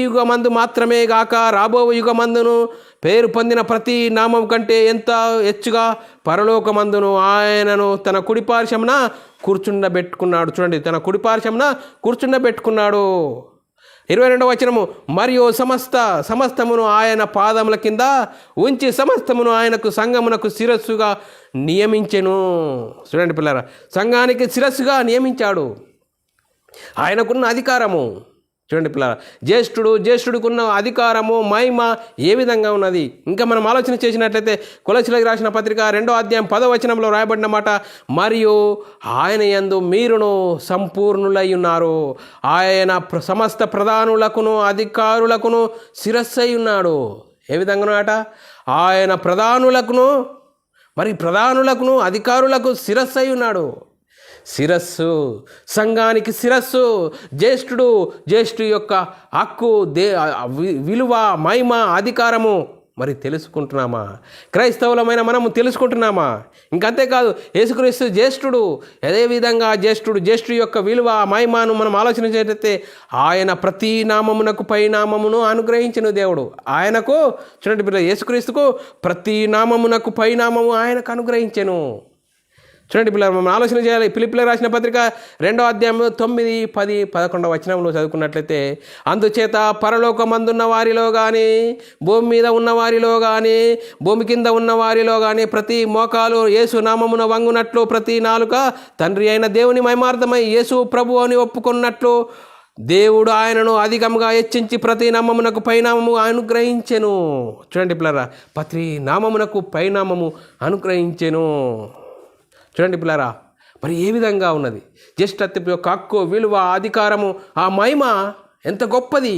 యుగమందు మాత్రమే గాక రాబో యుగమందును పేరు పొందిన ప్రతి నామం కంటే ఎంత హెచ్చుగా పరలోకమందును ఆయనను తన కుడిపార్శ్వమున కూర్చుండబెట్టుకున్నాడు. చూడండి, తన కుడిపార్శ్వమున కూర్చుండబెట్టుకున్నాడు. 22 మరియు సమస్తమును ఆయన పాదముల కింద ఉంచి సమస్తమును ఆయనకు సంఘమునకు శిరస్సుగా నియమించెను. చూడండి పిల్లరా, సంఘానికి శిరస్సుగా నియమించాడు. ఆయనకున్న అధికారము చూడండి పిల్లరా, జ్యేష్ఠుడికున్న అధికారము మహిమ ఏ విధంగా ఉన్నది. ఇంకా మనం ఆలోచన చేసినట్లయితే కొలస్సీయులకు రాసిన పత్రిక 2:10 రాయబడిన మాట, మరియు ఆయన యందు మీరును సంపూర్ణులై ఉన్నారు. ఆయన సమస్త ప్రధానులకును అధికారులకును శిరస్సై ఉన్నాడు. ఏ విధంగా ఆయన ప్రధానులకును అధికారులకు శిరస్సై ఉన్నాడు. శిరస్సు, సంఘానికి శిరస్సు జ్యేష్ఠుడు యొక్క హక్కు, విలువ, మహిమ, అధికారము మరి తెలుసుకుంటున్నామా? క్రైస్తవులమైన మనము తెలుసుకుంటున్నామా? ఇంకంతేకాదు, యేసుక్రీస్తు జ్యేష్ఠుడు. అదేవిధంగా జ్యేష్ఠుడి యొక్క విలువ, మహిమను మనం ఆలోచన చేస్తే ఆయన ప్రతి నామమునకు పై నామమును అనుగ్రహించిన దేవుడు. ఆయనకు చూడండి పిల్లలు, యేసుక్రీస్తుకు ప్రతి నామమునకు పై నామము ఆయనకు అనుగ్రహించెను. చూడండి పిల్లలు, మనం ఆలోచన చేయాలి. ఫిలిప్పీయులకు రాసిన పత్రిక 2:9-10-11 చదువుకున్నట్లయితే, అందుచేత పరలోకమందున్న వారిలో కానీ, భూమి మీద ఉన్న వారిలో కానీ, భూమి కింద ఉన్న వారిలో కానీ ప్రతి మోకాలు యేసు నామమున వంగునట్లు, ప్రతి నాలుక తండ్రి అయిన దేవుని మహిమార్థమై యేసు ప్రభు అని ఒప్పుకున్నట్లు దేవుడు ఆయనను అధికంగా హెచ్చించి ప్రతి నామమునకు పైనామము అనుగ్రహించెను. చూడండి పిల్లరా, ప్రతి నామమునకు పైనామము అనుగ్రహించెను. చూడండి పిల్లరా, మరి ఏ విధంగా ఉన్నది జ్యేష్ఠత్వపు యొక్క హక్కు, విలువ, అధికారము, ఆ మహిమ ఎంత గొప్పది.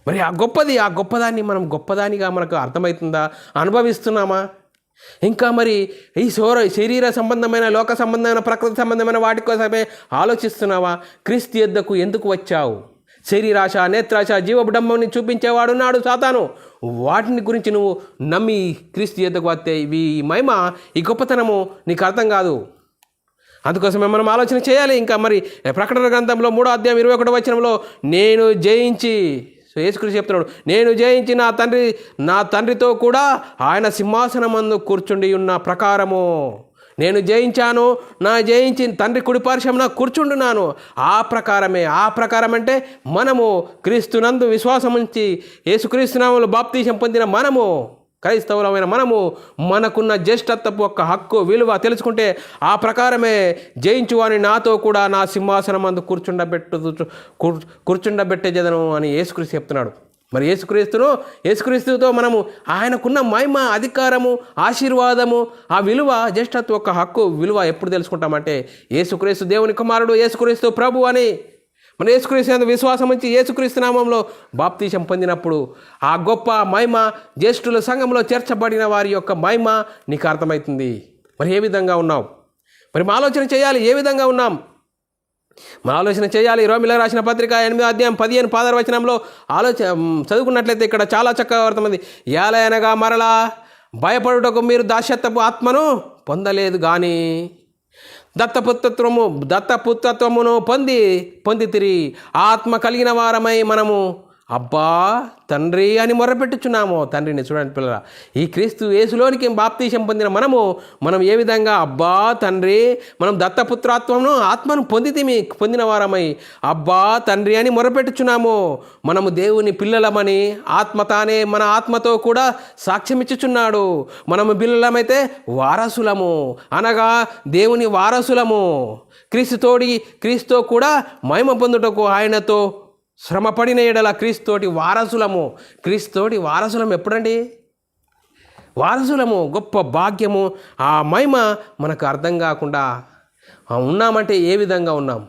మరి ఆ గొప్పదాన్ని మనం గొప్పదానిగా మనకు అర్థమవుతుందా? అనుభవిస్తున్నామా? ఇంకా మరి ఈ శరీర సంబంధమైన, లోక సంబంధమైన, ప్రకృతి సంబంధమైన వాటి కోసమే ఆలోచిస్తున్నావా? క్రీస్తు యొద్దకు ఎందుకు వచ్చావు? శరీరాశ, నేత్రాశ, జీవబుడంబాన్ని చూపించేవాడున్నాడు సాతాను. వాటిని గురించి నువ్వు నమ్మి క్రీస్తు యొద్దకు వస్తే ఈ మహిమ, ఈ గొప్పతనము నీకు అర్థం కాదు. అందుకోసమే మనం ఆలోచన చేయాలి. ఇంకా మరి ప్రకటన గ్రంథంలో 3:21 నేను జయించి, యేసుక్రీస్తు చెప్తున్నాడు, నేను జయించి నా తండ్రితో కూడా ఆయన సింహాసనమందు కూర్చుండి ఉన్న ప్రకారము నేను జయించాను, జయించి తండ్రి కుడిపార్శ్వమున కూర్చుండున్నాను. ఆ ప్రకారం అంటే మనము క్రీస్తునందు విశ్వాసం ఉంచి యేసుక్రీస్తు నామములో బాప్తీసం పొందిన మనము, క్రైస్తవులమైన మనము, మనకున్న జ్యేష్ఠత్వపు యొక్క హక్కు, విలువ తెలుసుకుంటే ఆ ప్రకారమే జయించువాని నాతో కూడా నా సింహాసనమందు కూర్చుండబెట్టేదను అని యేసుక్రీస్తు చెప్తున్నాడు. మరి యేసుక్రీస్తుతో మనము ఆయనకున్న మహిమ, అధికారము, ఆశీర్వాదము, ఆ విలువ, జ్యేష్ఠత్వ యొక్క హక్కు, విలువ ఎప్పుడు తెలుసుకుంటామంటే యేసుక్రీస్తు దేవుని కుమారుడు, యేసుక్రీస్తు ప్రభు అని మన యేసుక్రీస్తు విశ్వాసం ఉంచి యేసుక్రీస్తు నామంలో బాప్తీసం పొందినప్పుడు ఆ గొప్ప మహిమ, జ్యేష్ఠుల సంఘంలో చేర్చబడిన వారి యొక్క మహిమ నీకు అర్థమవుతుంది. మరి ఏ విధంగా ఉన్నావు? మరి మా ఆలోచన చేయాలి, ఏ విధంగా ఉన్నాం మన ఆలోచన చేయాలి. రోమీయులకు రాసిన పత్రిక 8:15-16 చదువుకున్నట్లయితే ఇక్కడ చాలా చక్కగా అర్థమైంది. ఏలయనగా మరలా భయపడుటకు మీరు దాస్యత్వపు ఆత్మను పొందలేదు కానీ దత్తపుత్రత్వమును పొందితిరి. ఆత్మ కలిగిన వారమై మనము అబ్బా తండ్రి అని మొరపెట్టుచున్నాము తండ్రిని. చూడండి పిల్లల, ఈ క్రీస్తు యేసులోనికి బాప్తీసం పొందిన మనం ఏ విధంగా అబ్బా తండ్రి, మనం దత్తపుత్రాత్మను ఆత్మను పొందిన వారమై అబ్బా తండ్రి అని మొరపెట్టుచున్నాము. మనము దేవుని పిల్లలమని ఆత్మ తానే మన ఆత్మతో కూడా సాక్ష్యం ఇచ్చుచున్నాడు. మనము పిల్లలమైతే వారసులము, అనగా దేవుని వారసులము. క్రీస్తుతో కూడా మహిమ పొందుటకు ఆయనతో శ్రమపడిన ఎడల క్రీస్తుతోటి వారసులం ఎప్పుడండి? వారసులము, గొప్ప భాగ్యము. ఆ మహిమ మనకు అర్థం కాకుండా ఉన్నామంటే ఏ విధంగా ఉన్నాం?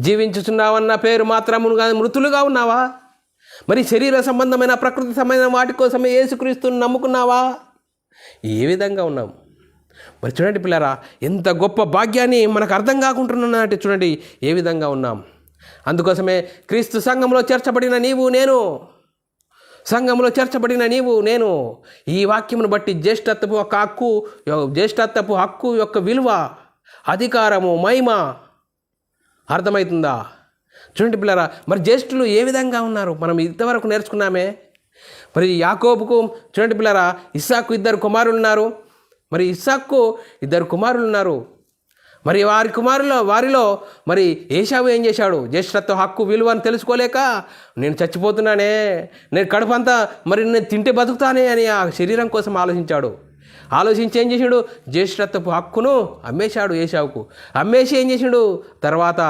జీవించుచున్నావన్న పేరు మాత్రము కాదు, మృతులుగా ఉన్నావా? మరి శరీర సంబంధమైన ప్రకృతి సంబంధమైన వాటి కోసమే యేసుక్రీస్తుని నమ్ముకున్నావా? ఏ విధంగా ఉన్నాం? మరి చూడండి పిల్లరా, ఎంత గొప్ప భాగ్యాన్ని మనకు అర్థం కాకుంటున్నానంటే చూడండి ఏ విధంగా ఉన్నాం. అందుకోసమే క్రీస్తు సంఘంలో చేర్చబడిన నీవు నేను ఈ వాక్యమును బట్టి జ్యేష్ఠత్వపు హక్కు యొక్క విలువ, అధికారము, మహిమ అర్థమవుతుందా? చూడండి పిల్లరా, మరి జ్యేష్ఠులు ఏ విధంగా ఉన్నారు మనం ఇంతవరకు నేర్చుకున్నామే. మరి యాకోబుకు చూడండి పిల్లరా, ఇస్సాకు 2 కుమారులు ఉన్నారు. మరి వారిలో మరి ఏశావు ఏం చేశాడు? జ్యేష్ఠత్వ హక్కు విలువను తెలుసుకోలేక నేను చచ్చిపోతున్నానే, నేను కడుపంతా మరి నేను తింటే బతుకుతానే అని ఆ శరీరం కోసం ఆలోచించి ఏం చేశాడు? జ్యేష్ఠత్వపు హక్కును అమ్మేశాడు ఏశావుకు. అమ్మేసి ఏం చేశాడు? తర్వాత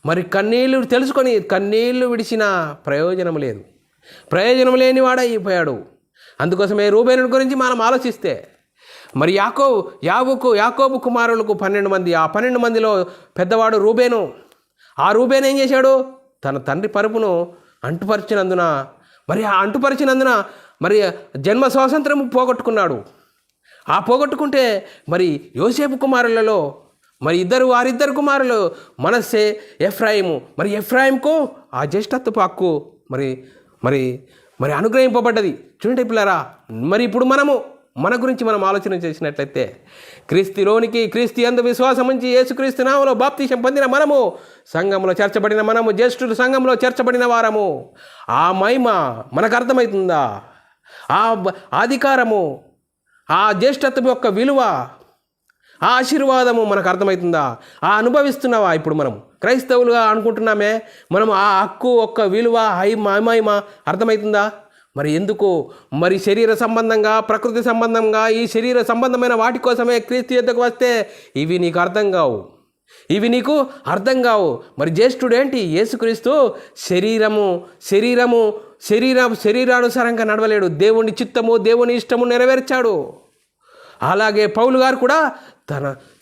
మరి కన్నీళ్లు విడిచిన ప్రయోజనం లేని వాడైపోయాడు. అందుకోసమే రూబేను గురించి మనం ఆలోచిస్తే మరి యాకోబు కుమారులకు 12 మంది. ఆ 12 మందిలో పెద్దవాడు రూబేను. ఆ రూబేను ఏం చేశాడు? తన తండ్రి పరుపును అంటుపరిచినందున మరి జన్మ స్వాతంత్రం పోగొట్టుకున్నాడు. ఆ పోగొట్టుకుంటే మరి యోసేపు కుమారులలో మరి వారిద్దరు కుమారులు మనస్సే, ఎఫ్రాయిము. మరి ఎఫ్రాయిముకు ఆ జ్యేష్ఠత్వపు హక్కు మరి అనుగ్రహింపబడ్డది. చూడండి పిల్లరా, మరి ఇప్పుడు మన గురించి మనం ఆలోచన చేసినట్లయితే క్రీస్తు యందు విశ్వాసం ఉంచి యేసుక్రీస్తు నామములో బాప్తీసం పొందిన సంఘంలో చేర్చబడిన జ్యేష్ఠులు సంఘంలో చేర్చబడిన వారము. ఆ మహిమ మనకు అర్థమవుతుందా? ఆ అధికారము, ఆ జ్యేష్ఠత్వం యొక్క విలువ, ఆ ఆశీర్వాదము మనకు అర్థమవుతుందా? అనుభవిస్తున్నావా? ఇప్పుడు మనం క్రైస్తవులుగా అనుకుంటున్నామే, మనం ఆ హక్కు యొక్క విలువ, మహిమ అర్థమవుతుందా? మరి ఎందుకు? మరి శరీర సంబంధంగా, ప్రకృతి సంబంధంగా, ఈ శరీర సంబంధమైన వాటి కోసమే క్రీస్తు యొద్దకు వస్తే ఇవి నీకు అర్థం కావు. మరి జ్యేష్ఠుడేంటి? యేసుక్రీస్తు శరీరానుసారంగా నడవలేడు. దేవుని చిత్తము, దేవుని ఇష్టము నెరవేర్చాడు. అలాగే పౌలు గారు కూడా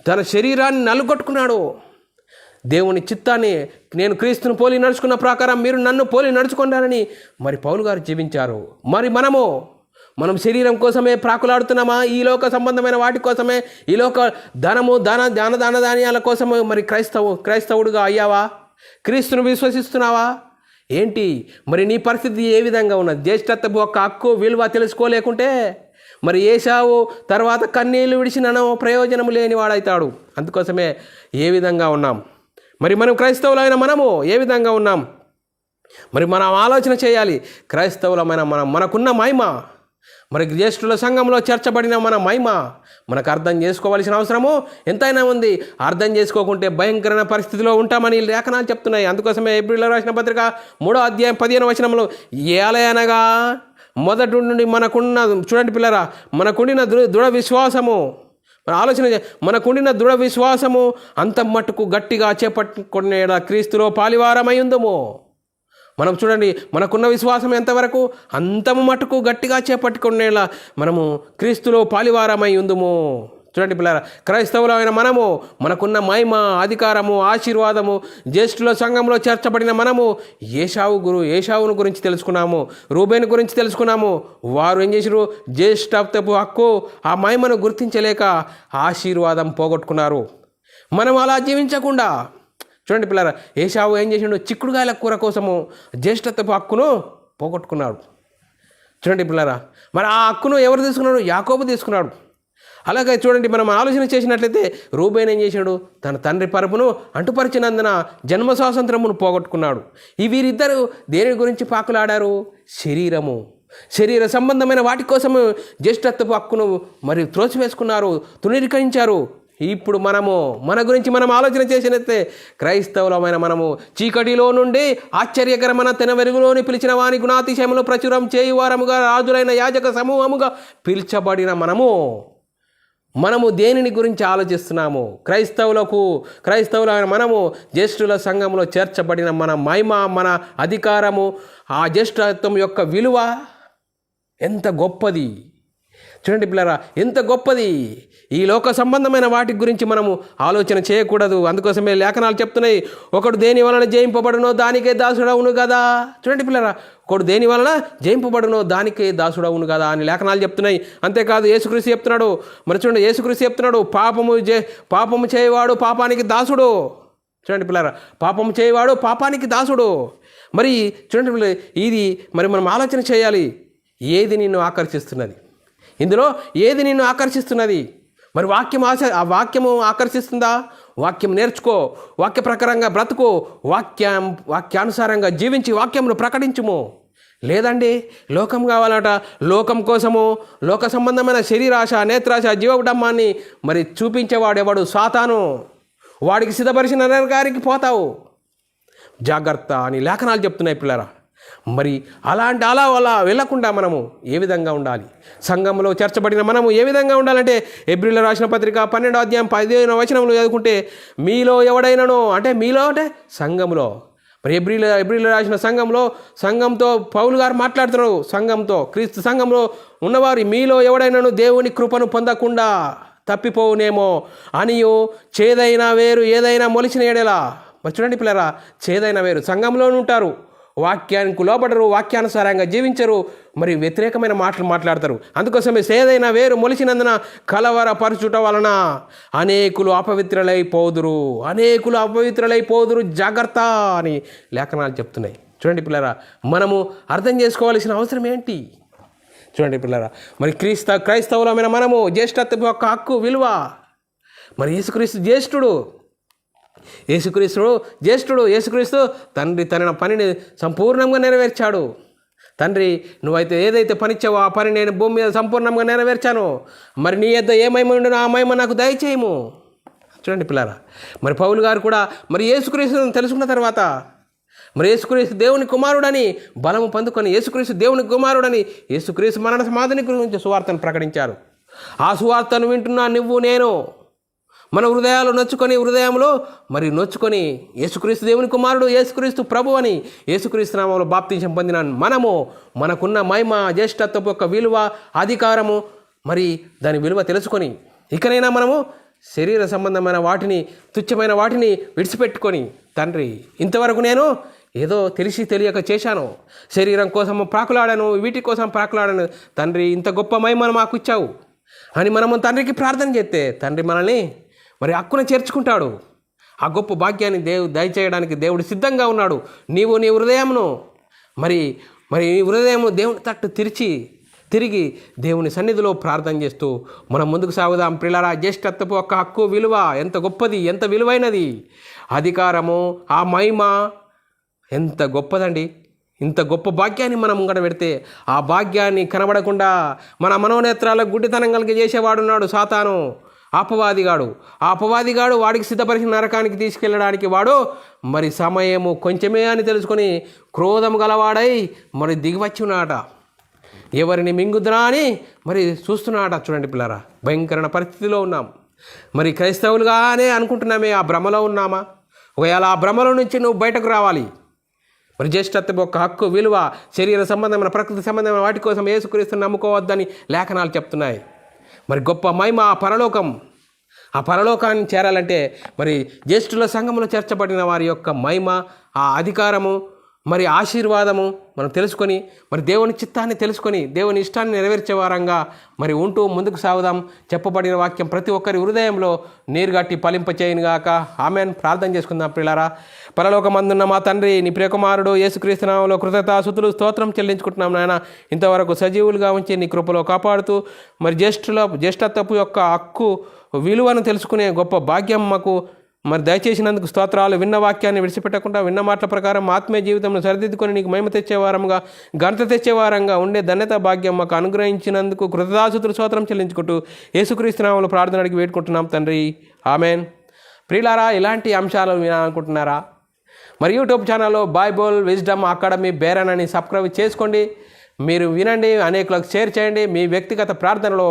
తన శరీరాన్ని నలుగొట్టుకున్నాడు. దేవుని చిత్తాన్ని, నేను క్రీస్తును పోలి నడుచుకున్న ప్రకారం మీరు నన్ను పోలి నడుచుకున్నారని మరి పౌలు గారు జీవించారు. మరి మనం శరీరం కోసమే ప్రాకులాడుతున్నామా? ఈ లోక సంబంధమైన వాటి కోసమే, ఈ లోక ధాన్యాల కోసమే మరి క్రైస్తవుడుగా అయ్యావా? క్రీస్తును విశ్వసిస్తున్నావా? ఏంటి మరి నీ పరిస్థితి ఏ విధంగా ఉన్నది? జ్యేష్ఠత్వపు యొక్క హక్కు విలువ తెలుసుకోలేకుంటే మరి ఏశావు తర్వాత కన్నీళ్లు విడిచినను ప్రయోజనం లేని వాడవుతాడు. అందుకోసమే ఏ విధంగా ఉన్నాం? మరి మనం క్రైస్తవులైన ఏ విధంగా ఉన్నాం? మరి మనం ఆలోచన చేయాలి. క్రైస్తవులమైన మనకున్న మహిమ, మరి జ్యేష్ఠుల సంఘంలో చేర్చబడిన మహిమ మనకు అర్థం చేసుకోవాల్సిన అవసరము ఎంతైనా ఉంది. అర్థం చేసుకోకుంటే భయంకరమైన పరిస్థితిలో ఉంటామని లేఖనాలు చెప్తున్నాయి. అందుకోసమే ఏప్రిల్లో రాసిన పత్రిక 3వ అధ్యాయం 15వ వచనంలో ఏలయనగా మొదటి నుండి చూడండి పిల్లరా, మనకుండిన దృఢ విశ్వాసము, మనకుండిన దృఢ విశ్వాసము అంత మట్టుకు గట్టిగా చేపట్టుకునే క్రీస్తులో పాలివారమై ఉందము. మనం చూడండి, మనకున్న విశ్వాసం ఎంతవరకు? అంతము మట్టుకు గట్టిగా చేపట్టుకునేలా మనము క్రీస్తులో పాలివారమై ఉందము. చూడండి పిల్లరా, క్రైస్తవులైన మనకున్న మహిమ, అధికారము, ఆశీర్వాదము, జ్యేష్ఠుల సంఘంలో చేర్చబడిన ఏశావును గురించి తెలుసుకున్నాము, రూబేను గురించి తెలుసుకున్నాము. వారు ఏం చేశారు? జ్యేష్ఠత్వపు హక్కు, ఆ మహిమను గుర్తించలేక ఆశీర్వాదం పోగొట్టుకున్నారు. మనం అలా జీవించకుండా చూడండి పిల్లరా, ఏశావు ఏం చేసిండు? చిక్కుడుగాయల కూర కోసము జ్యేష్ఠత్వపు హక్కును పోగొట్టుకున్నాడు. చూడండి పిల్లరా, మరి ఆ హక్కును ఎవరు తీసుకున్నాడు? యాకోబు తీసుకున్నాడు. అలాగే చూడండి, మనం ఆలోచన చేసినట్లయితే రూబేన్ ఏం చేశాడు? తన తండ్రి పరుపును అంటుపరిచినందున జన్మ స్వాతంత్రమును పోగొట్టుకున్నాడు. ఈ వీరిద్దరూ దేని గురించి పాకులాడారు? శరీర సంబంధమైన వాటి కోసము జ్యేష్ఠత్వపు హక్కును మరి త్రోసివేసుకున్నారు, తృణీకరించారు. ఇప్పుడు మన గురించి మనం ఆలోచన చేసినట్లయితే క్రైస్తవులమైన మనము చీకటిలో నుండి ఆశ్చర్యకరమైన తన వెలుగులోని పిలిచిన వాని గుణాతిశయములు ప్రచురం చేయువారముగా రాజులైన యాజక సమూహముగా పిలిచబడిన మనము దేనిని గురించి ఆలోచిస్తున్నాము? క్రైస్తవులైన మనము జ్యేష్ఠుల సంఘంలో చేర్చబడిన మన మహిమ, మన అధికారము, ఆ జ్యేష్ఠత్వం యొక్క విలువ ఎంత గొప్పది! చూడండి పిల్లరా, ఎంత గొప్పది! ఈ లోక సంబంధమైన వాటి గురించి మనము ఆలోచన చేయకూడదు. అందుకోసమే లేఖనాలు చెప్తున్నాయి, ఒకడు దేని వలన జయింపబడునో దానికే దాసుడవును కదా. చూడండి పిల్లరా, ఒకడు దేని వలన జయింపబడునో దానికే దాసుడవును కదా అని లేఖనాలు చెప్తున్నాయి. అంతేకాదు యేసుక్రీస్తు చెప్తున్నాడు. మరి చూడండి, యేసుక్రీస్తు చెప్తున్నాడు, పాపము చేయవాడు పాపానికి దాసుడు. చూడండి పిల్లరా, పాపము చేయవాడు పాపానికి దాసుడు. మరి చూడండి పిల్లలు, ఇది మరి మనం ఆలోచన చేయాలి. ఏది నిన్ను ఆకర్షిస్తున్నది? ఇందులో ఏది నిన్ను ఆకర్షిస్తున్నది? మరి వాక్యము ఆకర్షిస్తుందా? వాక్యం నేర్చుకో, వాక్య ప్రకారంగా బ్రతుకో, వాక్యానుసారంగా జీవించి వాక్యమును ప్రకటించుము. లేదండి, లోకం కావాలట, లోకం కోసము లోక సంబంధమైన శరీరాశ, నేత్రాశ, జీవడమ్మాన్ని మరి చూపించేవాడెవడు? సాతాను. వాడికి సిద్ధపరిచిన నరకానికి పోతావు, జాగ్రత్త అని లేఖనాలు చెప్తున్నాయి పిల్లరా. మరి అలా వెళ్ళకుండా మనము ఏ విధంగా ఉండాలి? సంఘంలో చేర్చబడిన మనము ఏ విధంగా ఉండాలంటే, ఎబ్రీయులకు రాసిన పత్రిక 12వ అధ్యాయం 15వ వచనంలో చదువుకుంటే, మీలో ఎవడైనానో అంటే సంఘంలో, మరి ఎబ్రీయులకు రాసిన సంఘంతో పౌలు గారు మాట్లాడుతున్నారు. సంఘంతో, క్రీస్తు సంఘంలో ఉన్నవారు, మీలో ఎవడైనాను దేవుని కృపను పొందకుండా తప్పిపోవునేమో అనియో, చేదైన వేరు ఏదైనా మొలిచిన ఎడలా. మరి చూడండి పిల్లరా, చేదైన వేరు సంఘంలోనే ఉంటారు, వాక్యానికి లోబడరు, వాక్యానుసారంగా జీవించరు, మరి వ్యతిరేకమైన మాటలు మాట్లాడతారు. అందుకోసమే సేదైన వేరు మొలిచినందున కలవరపరచుట వలన అనేకులు అపవిత్రులైపోదురు, జాగ్రత్త అని లేఖనాలు చెప్తున్నాయి. చూడండి పిల్లరా, మనము అర్థం చేసుకోవాల్సిన అవసరం ఏంటి? చూడండి పిల్లరా, మరి క్రైస్తవులమైన మనము జ్యేష్ఠత్వం యొక్క హక్కు విలువ, మరి యేసుక్రీస్తు తండ్రి తన పనిని సంపూర్ణంగా నెరవేర్చాడు. తండ్రి, నువ్వైతే ఏదైతే పనిచ్చావో ఆ పని నేను భూమి మీద సంపూర్ణంగా నెరవేర్చాను. మరి నీ యొద్ద ఏ మహిమ ఉండినో ఆ మహిమ నాకు దయచేయము. చూడండి పిల్లారా, మరి పౌలు గారు కూడా మరి యేసుక్రీస్తును తెలుసుకున్న తర్వాత, మరి యేసుక్రీస్తు దేవుని కుమారుడని బలము పొందుకొని, యేసుక్రీస్తు దేవుని కుమారుడని, యేసుక్రీస్తు మరణ సమాధిని గురించి సువార్తను ప్రకటించారు. ఆ సువార్తను వింటున్నా నువ్వు నేను మన హృదయంలో యేసుక్రీస్తు దేవుని కుమారుడు, యేసుక్రీస్తు ప్రభు అని యేసుక్రీస్తు నామములో బాప్తిసం పొందిన మనకున్న మహిమ, జ్యేష్ఠత్వపు యొక్క విలువ, అధికారము, మరి దాని విలువ తెలుసుకొని ఇకనైనా మనము శరీర సంబంధమైన వాటిని, తుచ్చమైన వాటిని విడిచిపెట్టుకొని, తండ్రి ఇంతవరకు నేను ఏదో తెలియక చేశాను, శరీరం కోసం ప్రాకులాడాను, వీటి కోసం ప్రాకులాడాను, తండ్రి ఇంత గొప్ప మహిమను మాకు ఇచ్చావు అని మనము తండ్రికి ప్రార్థన చేస్తే, తండ్రి మనల్ని మరి హక్కున చేర్చుకుంటాడు. ఆ గొప్ప భాగ్యాన్ని దయచేయడానికి దేవుడు సిద్ధంగా ఉన్నాడు. నీవు నీ హృదయమును మరి నీ హృదయము దేవుని తట్టు తిరిగి దేవుని సన్నిధిలో ప్రార్థన చేస్తూ మనం ముందుకు సాగుదాం. పిల్లరా, జ్యేష్ఠత్వపు యొక్క హక్కు విలువ ఎంత గొప్పది, ఎంత విలువైనది. అధికారము, ఆ మహిమ ఎంత గొప్పదండి. ఇంత గొప్ప భాగ్యాన్ని మనం ముంగట పెడితే, ఆ భాగ్యాన్ని కనబడకుండా మన మనోనేత్రాలకు గుడ్డితనం కలిగి చేసేవాడున్నాడు సాతాను, అపవాదిగాడు. వాడికి సిద్ధపరిచిన నరకానికి తీసుకెళ్ళడానికి వాడు మరి సమయము కొంచెమే అని తెలుసుకొని క్రోధము గలవాడై మరి దిగివచ్చి ఉన్నాట. ఎవరిని మింగుద్రా అని మరి చూస్తున్నాట. చూడండి పిల్లరా, భయంకరమైన పరిస్థితిలో ఉన్నాం. మరి క్రైస్తవులుగానే అనుకుంటున్నామే, ఆ భ్రమలో ఉన్నామా? ఒకవేళ ఆ భ్రమలో నుంచి నువ్వు బయటకు రావాలి. మరి జ్యేష్ఠత్వం యొక్క హక్కు విలువ, శరీర సంబంధమైన, ప్రకృతి సంబంధమైన వాటి కోసం యేసుక్రీస్తుని నమ్ముకోవద్దని లేఖనాలు చెప్తున్నాయి. మరి గొప్ప మహిమ ఆ పరలోకాన్ని చేరాలంటే మరి జ్యేష్ఠుల సంఘంలో చేర్చబడిన వారి యొక్క మహిమ, ఆ అధికారము, మరి ఆశీర్వాదము మనం తెలుసుకొని మరి దేవుని చిత్తాన్ని తెలుసుకొని దేవుని ఇష్టాన్ని నెరవేర్చే వారంగా మరి ఉంటూ ముందుకు సాగుదాం. చెప్పబడిన వాక్యం ప్రతి ఒక్కరి హృదయంలో నీరుగట్టి ఫలింపచేయునుగాక. ఆమెన్. ప్రార్థన చేసుకుందాం. ప్రియులారా, పరలోకమందున్న మా తండ్రి, నీ ప్రియకుమారుడు యేసుక్రీస్తు నామములో కృతజ్ఞతాస్తుతులు స్తోత్రం చెల్లించుకుంటున్నాం నాయన. ఇంతవరకు సజీవులుగా ఉంచి నీ కృపలో కాపాడుతూ మరి జ్యేష్ఠత్వపు యొక్క హక్కు విలువను తెలుసుకునే గొప్ప భాగ్యం మాకు మరి దయచేసినందుకు స్తోత్రాలు. విన్న వాక్యాన్ని విడిచిపెట్టకుండా విన్న మాటల ప్రకారం ఆత్మీయ జీవితంలో సరిదిద్దుకొని నీకు మహిమ తెచ్చేవారంగా, ఘనత తెచ్చేవారంగా ఉండే ధన్యత భాగ్యం మాకు అనుగ్రహించినందుకు కృతజ్ఞతాస్తుతులు స్తోత్రం చెల్లించుకుంటూ యేసుక్రీస్తు నామములో ప్రార్థన అడిగి వేడుకుంటున్నాం తండ్రి. ఆమెన్. ప్రియులారా, ఇలాంటి అంశాలు వినాలనుకుంటున్నారా? మరి యూట్యూబ్ ఛానల్లో బైబుల్ విజ్డమ్ అకాడమీ బేరన్ అని సబ్స్క్రైబ్ చేసుకోండి. మీరు వినండి, అనేకులకు షేర్ చేయండి. మీ వ్యక్తిగత ప్రార్థనలో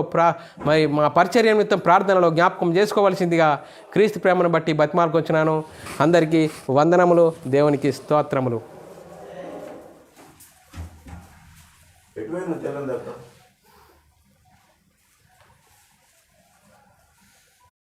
మరి మా పరిచర్య నిమిత్తం ప్రార్థనలో జ్ఞాపకం చేసుకోవాల్సిందిగా క్రీస్తు ప్రేమను బట్టి బతిమాలుకొచ్చినాను. అందరికీ వందనములు, దేవునికి స్తోత్రములు.